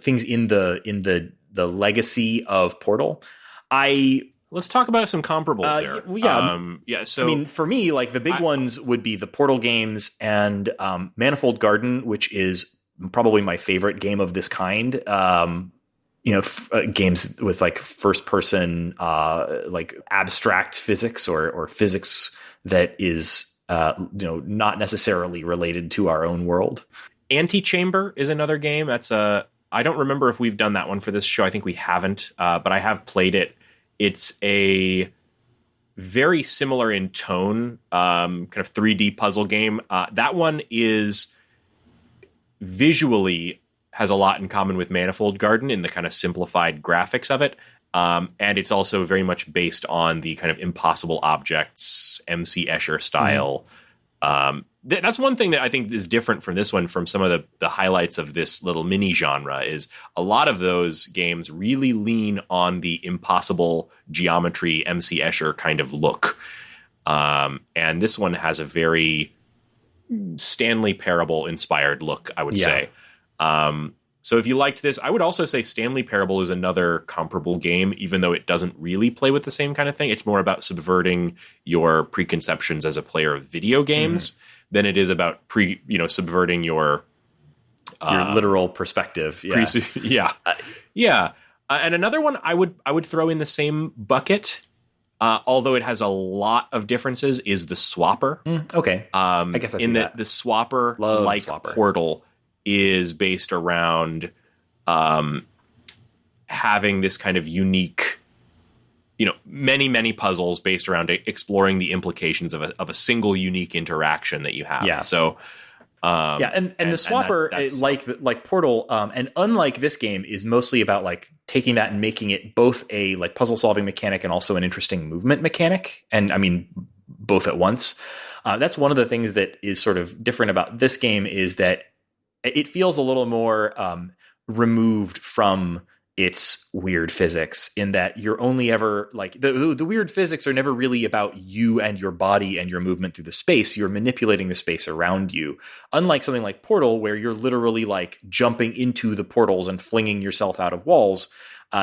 things in the legacy of Portal. Let's talk about some comparables there. So I mean, for me, like the big ones would be the Portal games and Manifold Garden, which is probably my favorite game of this kind. Games with like first person, like abstract physics or physics that is, not necessarily related to our own world. Antechamber is another game. I don't remember if we've done that one for this show. I think we haven't, but I have played it. It's a very similar in tone, kind of 3D puzzle game. That one is visually has a lot in common with Manifold Garden in the kind of simplified graphics of it. And it's also very much based on the kind of impossible objects, MC Escher style. That's one thing that I think is different from this one, from some of the highlights of this little mini genre, is a lot of those games really lean on the impossible geometry, MC Escher kind of look. And this one has a very Stanley Parable inspired look, I would say. So if you liked this, I would also say Stanley Parable is another comparable game, even though it doesn't really play with the same kind of thing. It's more about subverting your preconceptions as a player of video games than it is about subverting your literal perspective. And another one I would throw in the same bucket, although it has a lot of differences, is the Swapper. Okay, I guess I see that. The Swapper, Love like Swapper. Portal, is based around having this kind of unique, many puzzles based around exploring the implications of a single unique interaction that you have. Yeah. So, and the Swapper, like Portal, and unlike this game, is mostly about like taking that and making it both a like puzzle solving mechanic and also an interesting movement mechanic. And I mean, both at once. That's one of the things that is sort of different about this game, is that it feels a little more removed from its weird physics, in that you're only ever like the weird physics are never really about you and your body and your movement through the space. You're manipulating the space around you. Unlike something like Portal, where you're literally like jumping into the portals and flinging yourself out of walls.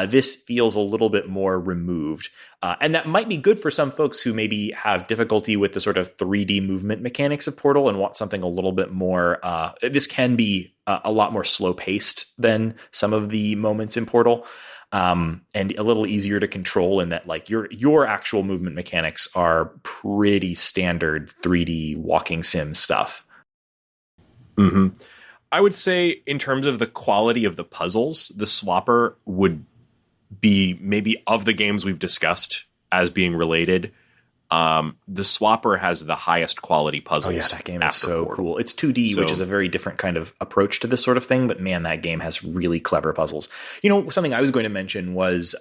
This feels a little bit more removed. And that might be good for some folks who maybe have difficulty with the sort of 3D movement mechanics of Portal and want something a little bit more. This can be a lot more slow paced than some of the moments in Portal, and a little easier to control, in that like your actual movement mechanics are pretty standard 3D walking sim stuff. I would say, in terms of the quality of the puzzles, the Swapper would be, maybe of the games we've discussed as being related, the Swapper has the highest quality puzzles. Oh yeah, that game is so cool. It's 2D, which is a very different kind of approach to this sort of thing. But man, that game has really clever puzzles. Something I was going to mention was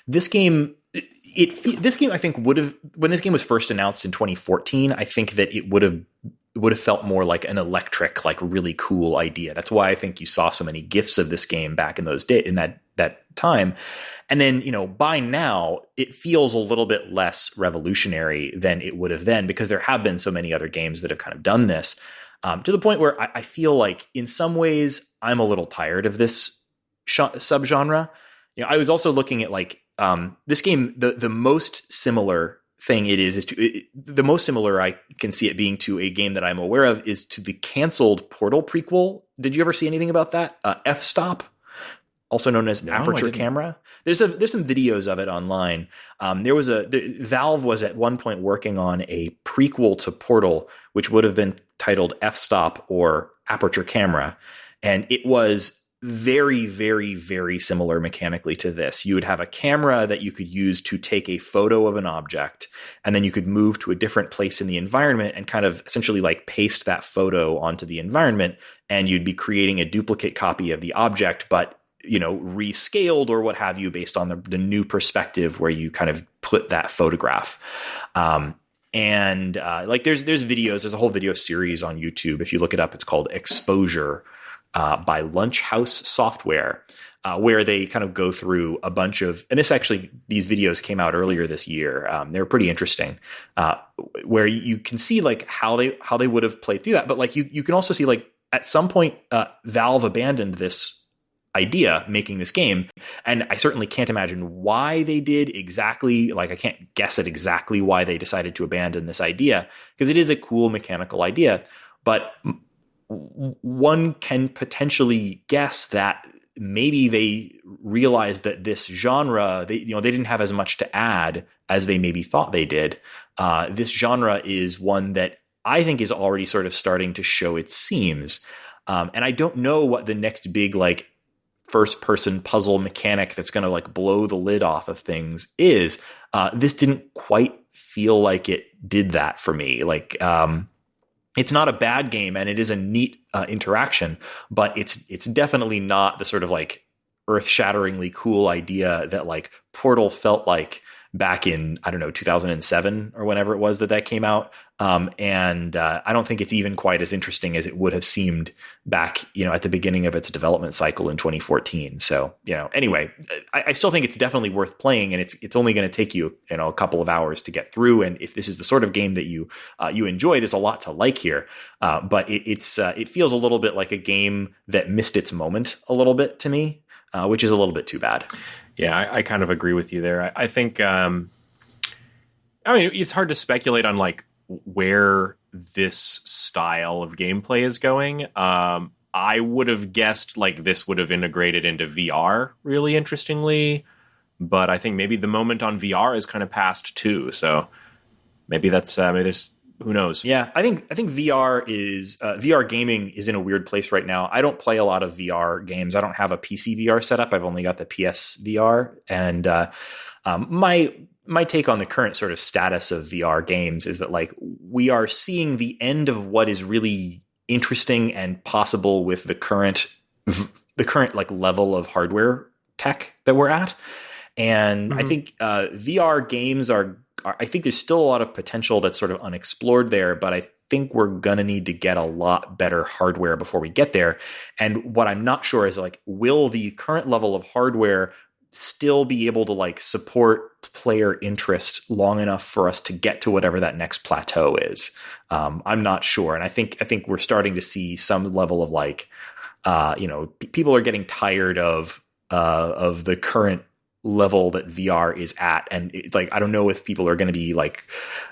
this game. This game, I think, would have, when this game was first announced in 2014, I think that it would have felt more like an electric, like really cool idea. That's why I think you saw so many GIFs of this game back in those days, in that time. And then, by now it feels a little bit less revolutionary than it would have then, because there have been so many other games that have kind of done this, to the point where I feel like in some ways I'm a little tired of this subgenre. I was also looking at like, this game, the most similar thing the most similar I can see it being to a game that I'm aware of is to the canceled Portal prequel. Did you ever see anything about that? F-Stop, also known as Aperture Camera. There's some videos of it online. Valve was at one point working on a prequel to Portal, which would have been titled F-Stop or Aperture Camera, and it was very, very, very similar mechanically to this. You would have a camera that you could use to take a photo of an object, and then you could move to a different place in the environment and kind of essentially like paste that photo onto the environment, and you'd be creating a duplicate copy of the object, but rescaled or what have you, based on the new perspective where you kind of put that photograph. Like there's videos, there's a whole video series on YouTube. If you look it up, it's called Exposure, by Lunch House Software, where they kind of go through a bunch of, and these videos came out earlier this year. They were pretty interesting, where you can see like how they would have played through that. But like you can also see like at some point, Valve abandoned this idea, making this game. And I certainly can't imagine why they did exactly, like I can't guess at exactly why they decided to abandon this idea, because it is a cool mechanical idea. But one can potentially guess that maybe they realized that this genre, they didn't have as much to add as they maybe thought they did. This genre is one that I think is already sort of starting to show its seams. And I don't know what the next big like first person puzzle mechanic that's going to like blow the lid off of things is. This didn't quite feel like it did that for me. Like, it's not a bad game and it is a neat interaction, but it's definitely not the sort of like earth-shatteringly cool idea that like Portal felt like back in, I don't know, 2007 or whenever it was that came out. And I don't think it's even quite as interesting as it would have seemed back, at the beginning of its development cycle in 2014. So, anyway, I still think it's definitely worth playing, and it's only going to take you, a couple of hours to get through. And if this is the sort of game that you enjoy, there's a lot to like here. But it feels a little bit like a game that missed its moment a little bit to me, which is a little bit too bad. Yeah, I kind of agree with you there. I think, it's hard to speculate on like where this style of gameplay is going. I would have guessed like this would have integrated into VR really interestingly, but I think maybe the moment on VR is kind of past too. So maybe maybe there's, who knows? Yeah, I think VR gaming is in a weird place right now. I don't play a lot of VR games. I don't have a PC VR setup. I've only got the PS VR, and my take on the current sort of status of VR games is that like we are seeing the end of what is really interesting and possible with the current like level of hardware tech that we're at. And I think VR games I think there's still a lot of potential that's sort of unexplored there, but I think we're going to need to get a lot better hardware before we get there. And what I'm not sure is like, will the current level of hardware still be able to like support player interest long enough for us to get to whatever that next plateau is? I'm not sure. And I think we're starting to see some level of like, people are getting tired of the current level that VR is at. And it's like, I don't know if people are going to be like,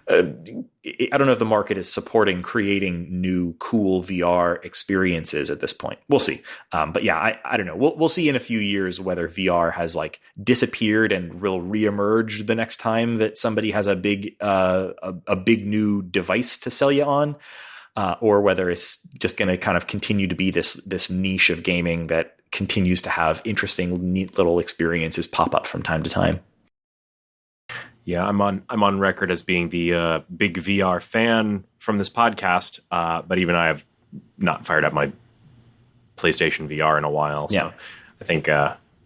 I don't know if the market is supporting creating new cool VR experiences at this point. We'll see. But yeah, I don't know. We'll see in a few years whether VR has like disappeared and will reemerge the next time that somebody has a big new device to sell you on. Or whether it's just going to kind of continue to be this niche of gaming that continues to have interesting, neat little experiences pop up from time to time. Yeah, I'm on record as being the big VR fan from this podcast, but even I have not fired up my PlayStation VR in a while. So yeah. I think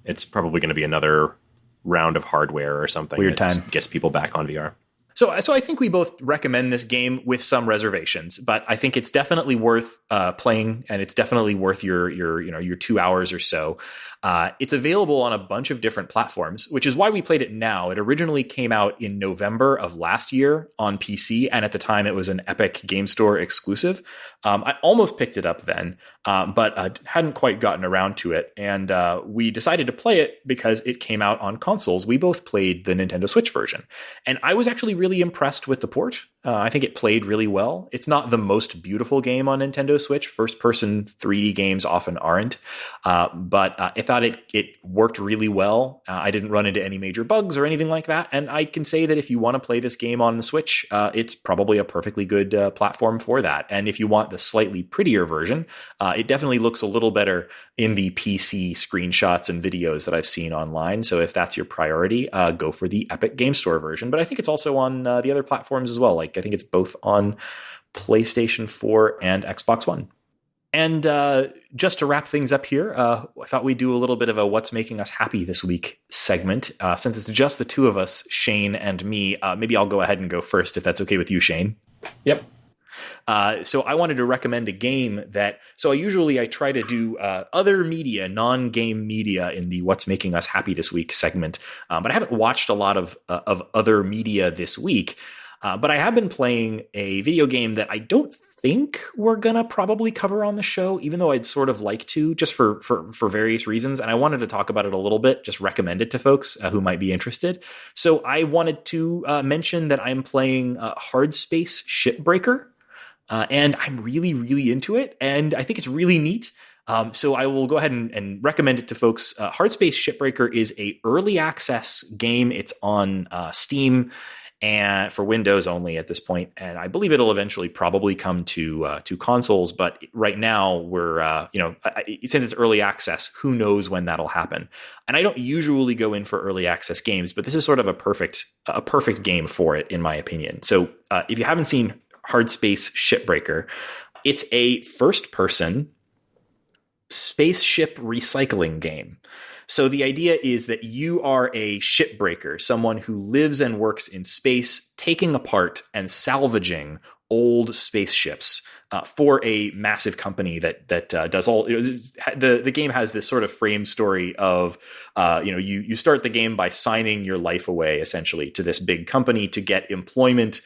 it's probably going to be another round of hardware or something weird that time gets people back on VR. So I think we both recommend this game with some reservations, but I think it's definitely worth playing, and it's definitely worth your 2 hours or so. It's available on a bunch of different platforms, which is why we played it now. It originally came out in November of last year on PC, and at the time it was an Epic Game Store exclusive. I almost picked it up then, but hadn't quite gotten around to it, and we decided to play it because it came out on consoles. We both played the Nintendo Switch version, and I was actually really impressed with the port. I think it played really well. It's not the most beautiful game on Nintendo Switch. First-person 3D games often aren't, but I thought it worked really well. I didn't run into any major bugs or anything like that, and I can say that if you want to play this game on the Switch, it's probably a perfectly good platform for that. And if you want the slightly prettier version, it definitely looks a little better in the PC screenshots and videos that I've seen online. So if that's your priority, go for the Epic Game Store version. But I think it's also on the other platforms as well. Like I think it's both on PlayStation 4 and Xbox One. And just to wrap things up here, I thought we'd do a little bit of a What's Making Us Happy This Week segment. Since it's just the two of us, Shane and me, maybe I'll go ahead and go first if that's okay with you, Shane. Yep. So I wanted to recommend a game so I try to do other media, non-game media in the What's Making Us Happy This Week segment. But I haven't watched a lot of other media this week. But I have been playing a video game that I don't think we're going to probably cover on the show, even though I'd sort of like to, just for various reasons. And I wanted to talk about it a little bit, just recommend it to folks who might be interested. So I wanted to mention that I'm playing Hardspace Shipbreaker. And I'm really, really into it. And I think it's really neat. So I will go ahead and recommend it to folks. Hardspace Shipbreaker is a early access game. It's on Steam and for Windows only at this point. And I believe it'll eventually probably come to consoles. But right now we're, since it's early access, who knows when that'll happen. And I don't usually go in for early access games, but this is sort of a perfect game for it, in my opinion. So if you haven't seen Hardspace Shipbreaker, it's a first-person spaceship recycling game. So the idea is that you are a shipbreaker, someone who lives and works in space, taking apart and salvaging old spaceships for a massive company that does all. The game has this sort of frame story of you start the game by signing your life away essentially to this big company to get employment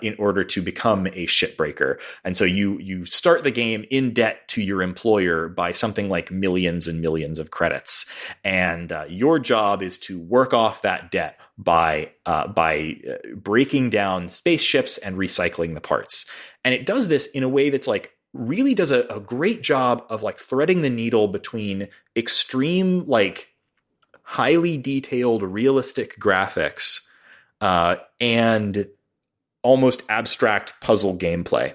in order to become a shipbreaker. And so you start the game in debt to your employer by something like millions and millions of credits. And your job is to work off that debt by breaking down spaceships and recycling the parts. And it does this in a way that's like really does a great job of like threading the needle between extreme, like highly detailed, realistic graphics and almost abstract puzzle gameplay.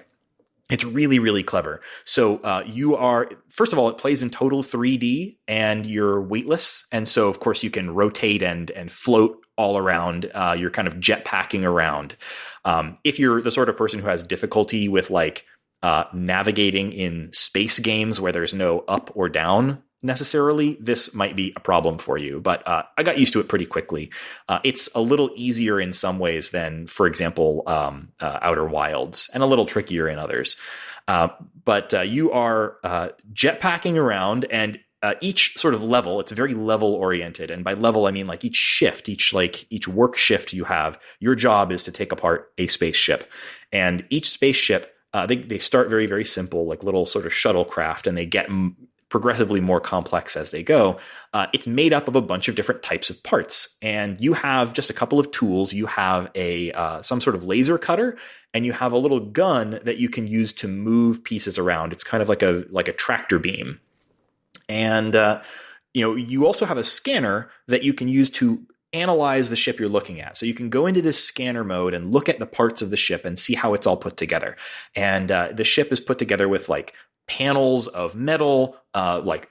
It's really, really clever. So you are, first of all, it plays in total 3D and you're weightless. And so, of course, you can rotate and float all around. You're kind of jetpacking around. If you're the sort of person who has difficulty with like navigating in space games where there's no up or down necessarily, this might be a problem for you. But I got used to it pretty quickly. It's a little easier in some ways than, for example, Outer Wilds, and a little trickier in others. But you are jetpacking around, and each sort of level, it's very level oriented. And by level, I mean like each shift, each work shift you have, your job is to take apart a spaceship. And each spaceship, they start very, very simple, like little sort of shuttlecraft, and they get progressively more complex as they go. It's made up of a bunch of different types of parts, and you have just a couple of tools. You have some sort of laser cutter, and you have a little gun that you can use to move pieces around. It's kind of like a tractor beam, and you also have a scanner that you can use to analyze the ship you're looking at. So you can go into this scanner mode and look at the parts of the ship and see how it's all put together. And the ship is put together with like panels of metal, like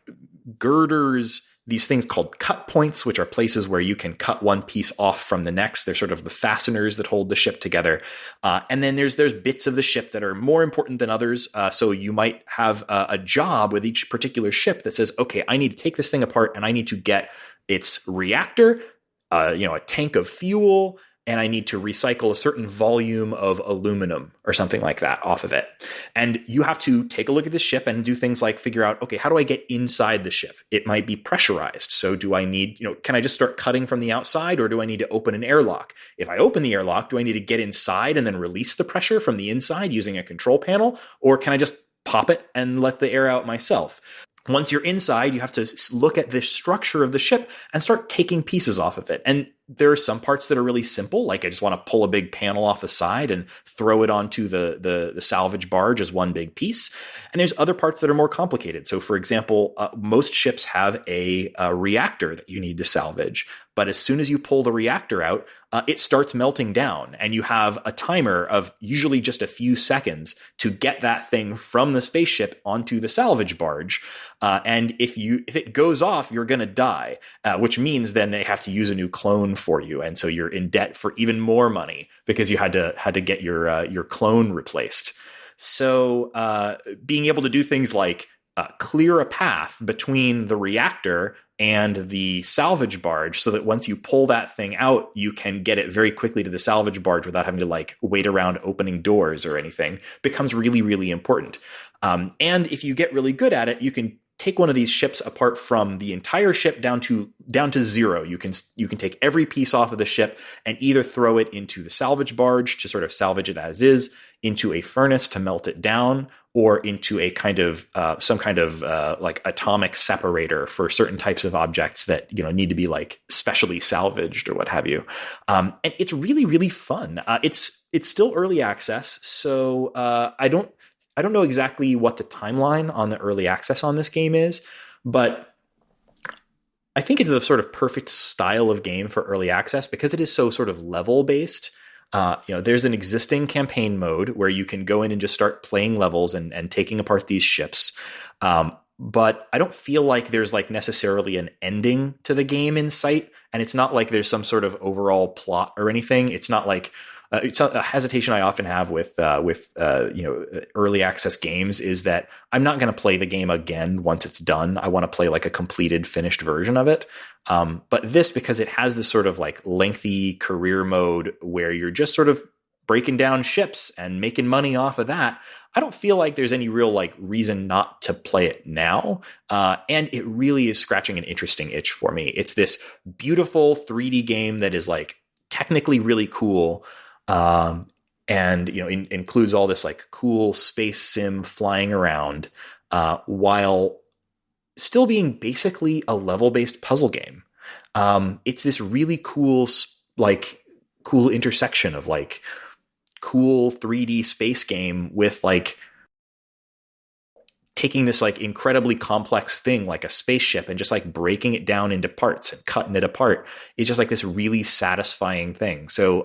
girders, these things called cut points, which are places where you can cut one piece off from the next. They're sort of the fasteners that hold the ship together. And then there's bits of the ship that are more important than others. So you might have a job with each particular ship that says, okay, I need to take this thing apart and I need to get its reactor, a tank of fuel, and I need to recycle a certain volume of aluminum or something like that off of it. And you have to take a look at the ship and do things like figure out, okay, how do I get inside the ship? It might be pressurized. So do I need, can I just start cutting from the outside, or do I need to open an airlock? If I open the airlock, do I need to get inside and then release the pressure from the inside using a control panel? Or can I just pop it and let the air out myself? Once you're inside, you have to look at the structure of the ship and start taking pieces off of it. And there are some parts that are really simple, like I just want to pull a big panel off the side and throw it onto the salvage barge as one big piece. And there's other parts that are more complicated. So, for example, most ships have a reactor that you need to salvage. But as soon as you pull the reactor out, it starts melting down, and you have a timer of usually just a few seconds to get that thing from the spaceship onto the salvage barge. And if it goes off, you're going to die, which means then they have to use a new clone for you, and so you're in debt for even more money because you had to get your clone replaced. So being able to do things like clear a path between the reactor and the salvage barge so that once you pull that thing out, you can get it very quickly to the salvage barge without having to like wait around opening doors or anything, becomes really, really important. And if you get really good at it, you can take one of these ships apart from the entire ship down to zero. You can take every piece off of the ship and either throw it into the salvage barge to sort of salvage it as is, into a furnace to melt it down, or into a kind of some kind of like atomic separator for certain types of objects that need to be like specially salvaged or what have you. And it's really, really fun. It's still early access, so I don't know exactly what the timeline on the early access on this game is, but I think it's the sort of perfect style of game for early access because it is so sort of level based. There's an existing campaign mode where you can go in and just start playing levels and taking apart these ships. But I don't feel like there's like necessarily an ending to the game in sight. And it's not like there's some sort of overall plot or anything. It's not like, it's a hesitation I often have with early access games is that I'm not going to play the game again once it's done. I want to play like a completed, finished version of it. But this, because it has this sort of like lengthy career mode where you're just sort of breaking down ships and making money off of that, I don't feel like there's any real like reason not to play it now. And it really is scratching an interesting itch for me. It's this beautiful 3D game that is like technically really cool. And includes all this like cool space sim flying around, while still being basically a level-based puzzle game. It's this really cool intersection of like cool 3D space game with like taking this like incredibly complex thing like a spaceship and just like breaking it down into parts and cutting it apart. It's just like this really satisfying thing. So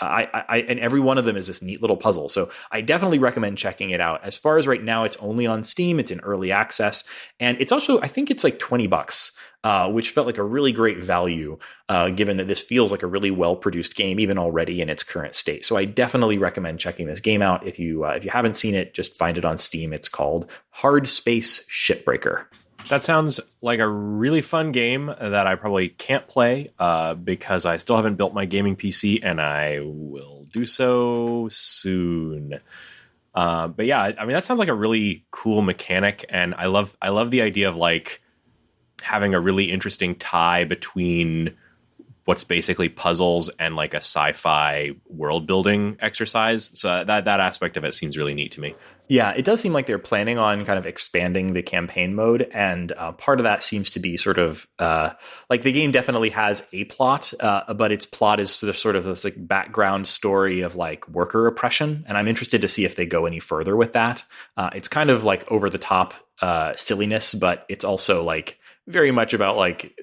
I and every one of them is this neat little puzzle. So I definitely recommend checking it out. As far as right now, it's only on Steam. It's in early access, and it's also, I think it's like $20, which felt like a really great value, given that this feels like a really well produced game, even already in its current state. So I definitely recommend checking this game out. If you haven't seen it, just find it on Steam. It's called Hardspace Shipbreaker. That sounds like a really fun game that I probably can't play because I still haven't built my gaming PC, and I will do so soon. But yeah, I mean, that sounds like a really cool mechanic, and I love the idea of like having a really interesting tie between what's basically puzzles and like a sci-fi world building exercise. So that aspect of it seems really neat to me. Yeah, it does seem like they're planning on kind of expanding the campaign mode, and part of that seems to be sort of like the game definitely has a plot, but its plot is sort of this like background story of like worker oppression, and I'm interested to see if they go any further with that. It's kind of like over the top silliness, but it's also like very much about like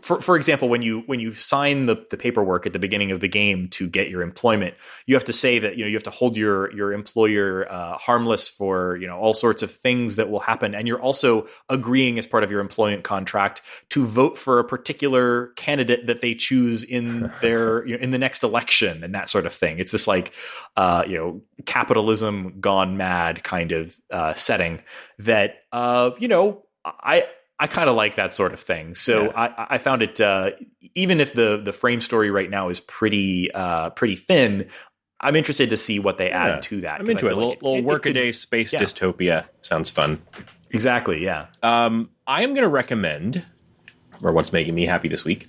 for example, when you sign the paperwork at the beginning of the game to get your employment, you have to say that you have to hold your employer harmless for all sorts of things that will happen, and you're also agreeing as part of your employment contract to vote for a particular candidate that they choose in their in the next election and that sort of thing. It's this like capitalism gone mad kind of setting that I kind of like that sort of thing. So yeah. I found it, even if the frame story right now is pretty thin, I'm interested to see what they add to that. I'm into it. Little workaday space dystopia sounds fun. Exactly. Yeah. I am going to recommend, or what's making me happy this week,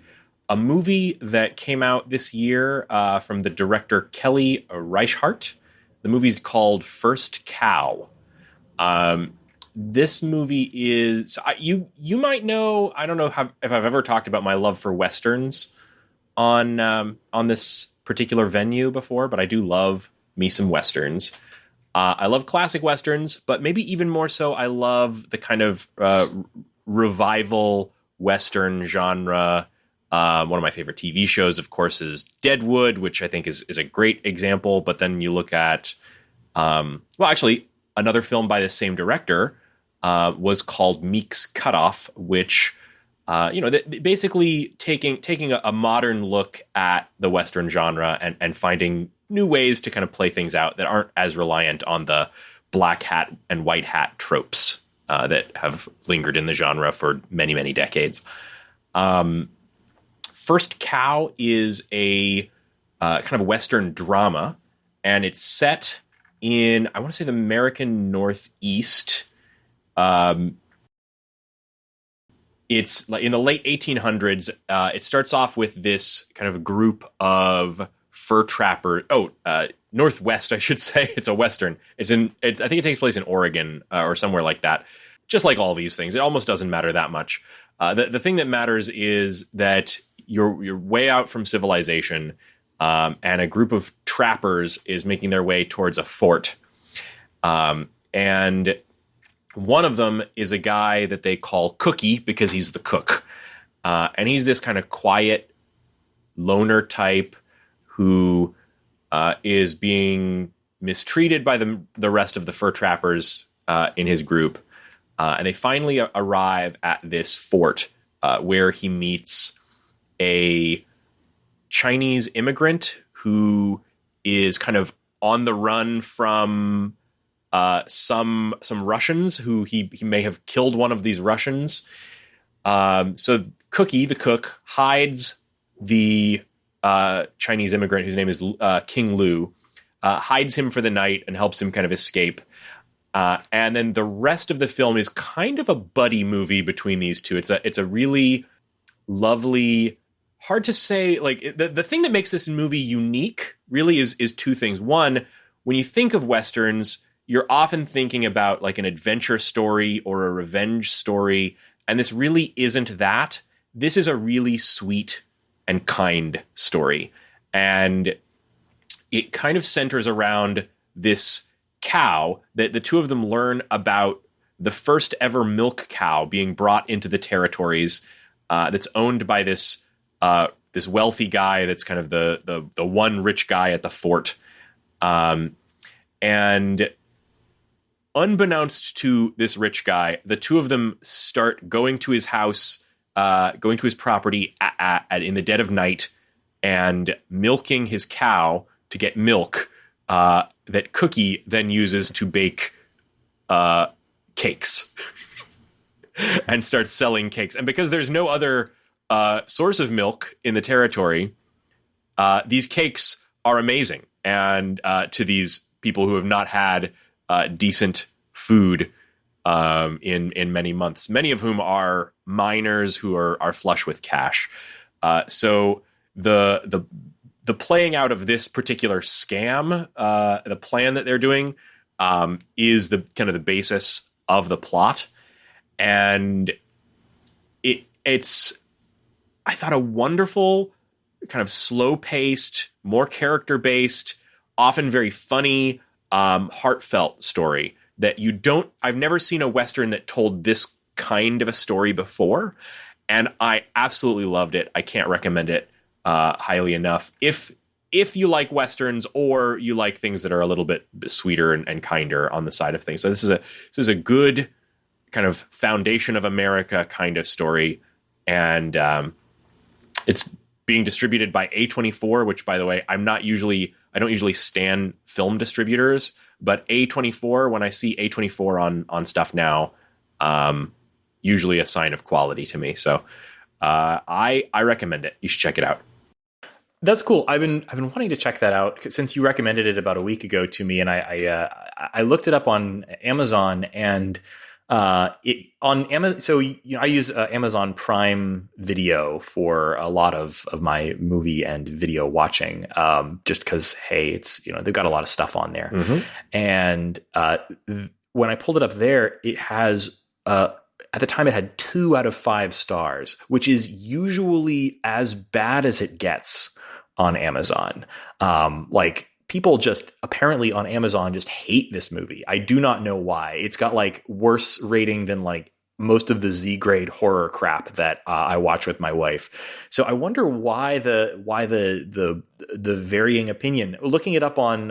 a movie that came out this year from the director Kelly Reichardt. The movie's called First Cow. This movie is you might know. I don't know if I've ever talked about my love for westerns on this particular venue before, but I do love me some westerns. I love classic westerns, but maybe even more so, I love the kind of revival western genre. One of my favorite TV shows, of course, is Deadwood, which I think is a great example. But then you look at, another film by the same director. Was called Meek's Cutoff, which, basically taking a modern look at the Western genre and finding new ways to kind of play things out that aren't as reliant on the black hat and white hat tropes that have lingered in the genre for many, many decades. First Cow is a kind of Western drama, and it's set in, I want to say, the American Northeast. It's like in the late 1800s. It starts off with this kind of group of fur trapper. Northwest, I should say. It's a Western. I think it takes place in Oregon or somewhere like that. Just like all these things, it almost doesn't matter that much. The thing that matters is that you're way out from civilization, and a group of trappers is making their way towards a fort. And one of them is a guy that they call Cookie because he's the cook. And he's this kind of quiet loner type who is being mistreated by the rest of the fur trappers in his group. And they finally arrive at this fort where he meets a Chinese immigrant who is kind of on the run from some Russians who he may have killed one of these Russians. So Cookie, the cook, hides the Chinese immigrant whose name is King Lu, hides him for the night and helps him kind of escape. And then the rest of the film is kind of a buddy movie between these two. It's a really lovely, hard to say, like the thing that makes this movie unique really is two things. One, when you think of Westerns, you're often thinking about like an adventure story or a revenge story, and this really isn't that. This is a really sweet and kind story, and it kind of centers around this cow that the two of them learn about the first ever milk cow being brought into the territories, that's owned by this wealthy guy that's kind of the one rich guy at the fort. And unbeknownst to this rich guy, the two of them start going to his house, going to his property in the dead of night and milking his cow to get milk that Cookie then uses to bake cakes and starts selling cakes. And because there's no other source of milk in the territory, these cakes are amazing. And to these people who have not had decent food in many months, many of whom are miners who are flush with cash. So the playing out of this particular scam, the plan that they're doing, is the kind of the basis of the plot. And it's, I thought, a wonderful, kind of slow-paced, more character-based, often very funny, heartfelt story that I've never seen a Western that told this kind of a story before, and I absolutely loved it. I can't recommend it highly enough. If you like Westerns or you like things that are a little bit sweeter and kinder on the side of things. So this is a good kind of foundation of America kind of story. And it's being distributed by A24, which, by the way, I don't usually stan film distributors, but A24, when I see A24 on stuff now, usually a sign of quality to me. So I recommend it. You should check it out. That's cool. I've been wanting to check that out since you recommended it about a week ago to me, and I looked it up on Amazon, and it on Amazon. So I use Amazon Prime Video for a lot of my movie and video watching, just because it's they've got a lot of stuff on there, and when I pulled it up there, it has at the time it had 2 out of 5 stars, which is usually as bad as it gets on Amazon. Like people just apparently on Amazon just hate this movie. I do not know why. It's got like worse rating than like most of the Z grade horror crap that I watch with my wife. So I wonder why the varying opinion. Looking it up on,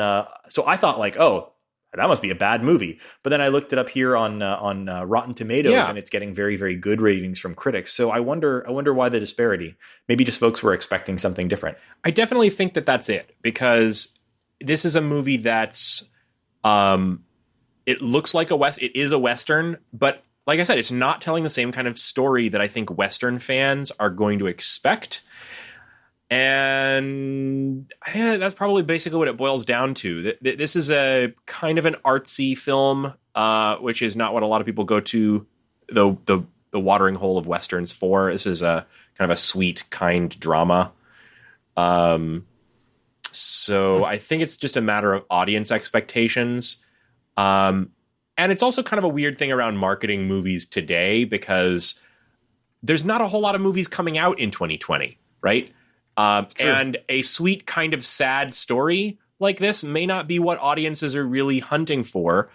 so I thought like, oh, that must be a bad movie. But then I looked it up here on Rotten Tomatoes, and it's getting very, very good ratings from critics. So I wonder why the disparity. Maybe just folks were expecting something different. I definitely think that that's it, because this is a movie that's it looks like it is a Western, but like I said, it's not telling the same kind of story that I think Western fans are going to expect. And I think that's probably basically what it boils down to. This is a kind of an artsy film, which is not what a lot of people go to the watering hole of Westerns for. This is a kind of a sweet, kind drama. So I think it's just a matter of audience expectations. And it's also kind of a weird thing around marketing movies today, because there's not a whole lot of movies coming out in 2020, right? And a sweet kind of sad story like this may not be what audiences are really hunting for,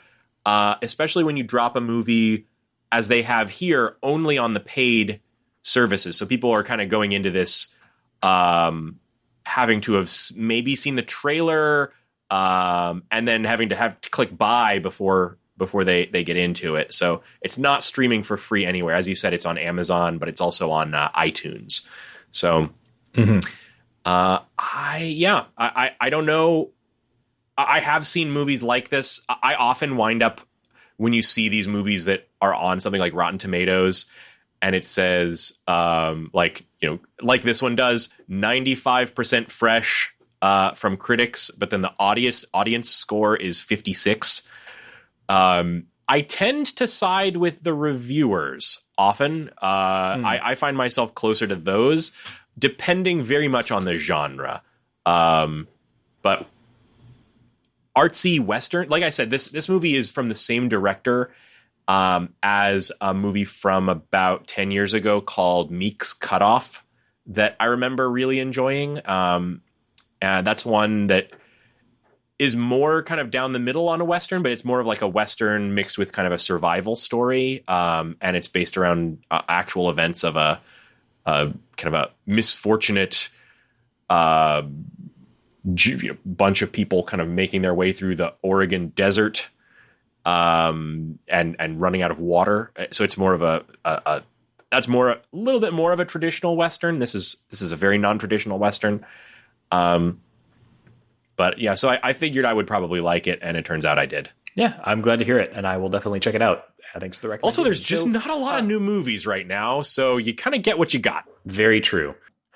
especially when you drop a movie, as they have here, only on the paid services. So people are kind of going into this having to have maybe seen the trailer and then having to click buy before they get into it. So it's not streaming for free anywhere. As you said, it's on Amazon, but it's also on iTunes. So I don't know. I have seen movies like this. I often wind up, when you see these movies that are on something like Rotten Tomatoes, and it says, like this one does, 95% fresh from critics, but then the audience score is 56. I tend to side with the reviewers often. I find myself closer to those, depending very much on the genre. But artsy Western, like I said, this movie is from the same director as a movie from about 10 years ago called Meek's Cutoff that I remember really enjoying. And that's one that is more kind of down the middle on a Western, but it's more of like a Western mixed with kind of a survival story. And it's based around actual events of a kind of a misfortunate bunch of people kind of making their way through the Oregon desert and running out of water. So it's more of a little bit more of a traditional Western. This is a very non-traditional Western. But yeah, so I figured I would probably like it, and it turns out I did. Yeah, I'm glad to hear it, and I will definitely check it out. Thanks for the recommendation. Also, there's just not a lot of new movies right now, so you kind of get what you got. Very true.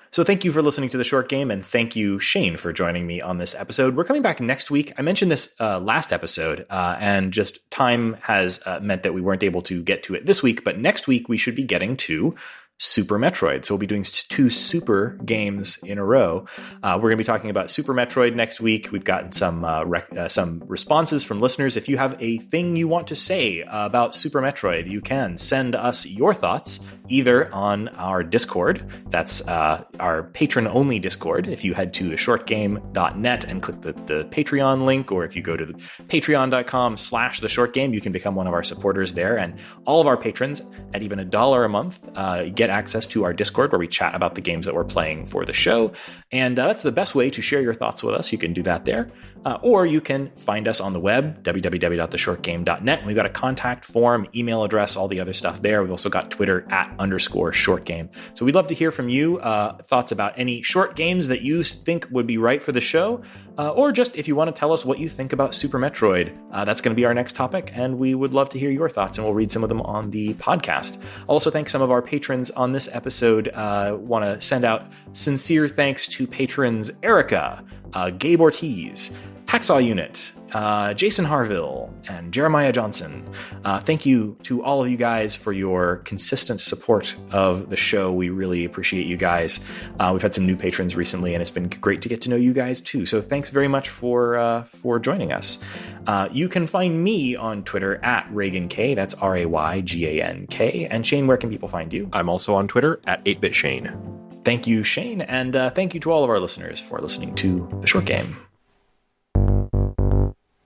So thank you for listening to The Short Game, and thank you, Shane, for joining me on this episode. We're coming back next week. I mentioned this last episode, and just time has meant that we weren't able to get to it this week, but next week we should be getting to Super Metroid. So we'll be doing 2 Super games in a row. We're going to be talking about Super Metroid next week. We've gotten some responses from listeners. If you have a thing you want to say about Super Metroid, you can send us your thoughts either on our Discord. That's our patron-only Discord. If you head to theshortgame.net and click the Patreon link, or if you go to patreon.com/theshortgame, you can become one of our supporters there. And all of our patrons, at even $1 a month, get access to our Discord where we chat about the games that we're playing for the show. And that's the best way to share your thoughts with us. You can do that there. Or you can find us on the web, www.theshortgame.net. And we've got a contact form, email address, all the other stuff there. We've also got Twitter @_shortgame. So we'd love to hear from you, thoughts about any short games that you think would be right for the show, or just if you want to tell us what you think about Super Metroid. That's going to be our next topic, and we would love to hear your thoughts, and we'll read some of them on the podcast. Also, thank some of our patrons on this episode. Want to send out sincere thanks to patrons Erica, Gabe Ortiz, Hacksaw Unit, Jason Harville, and Jeremiah Johnson. Thank you to all of you guys for your consistent support of the show. We really appreciate you guys. We've had some new patrons recently, and it's been great to get to know you guys too. So thanks very much for joining us. You can find me on Twitter @RayganK. That's RayGanK. And Shane, where can people find you? I'm also on Twitter @8bitshane. Thank you, Shane, and thank you to all of our listeners for listening to The Short Game.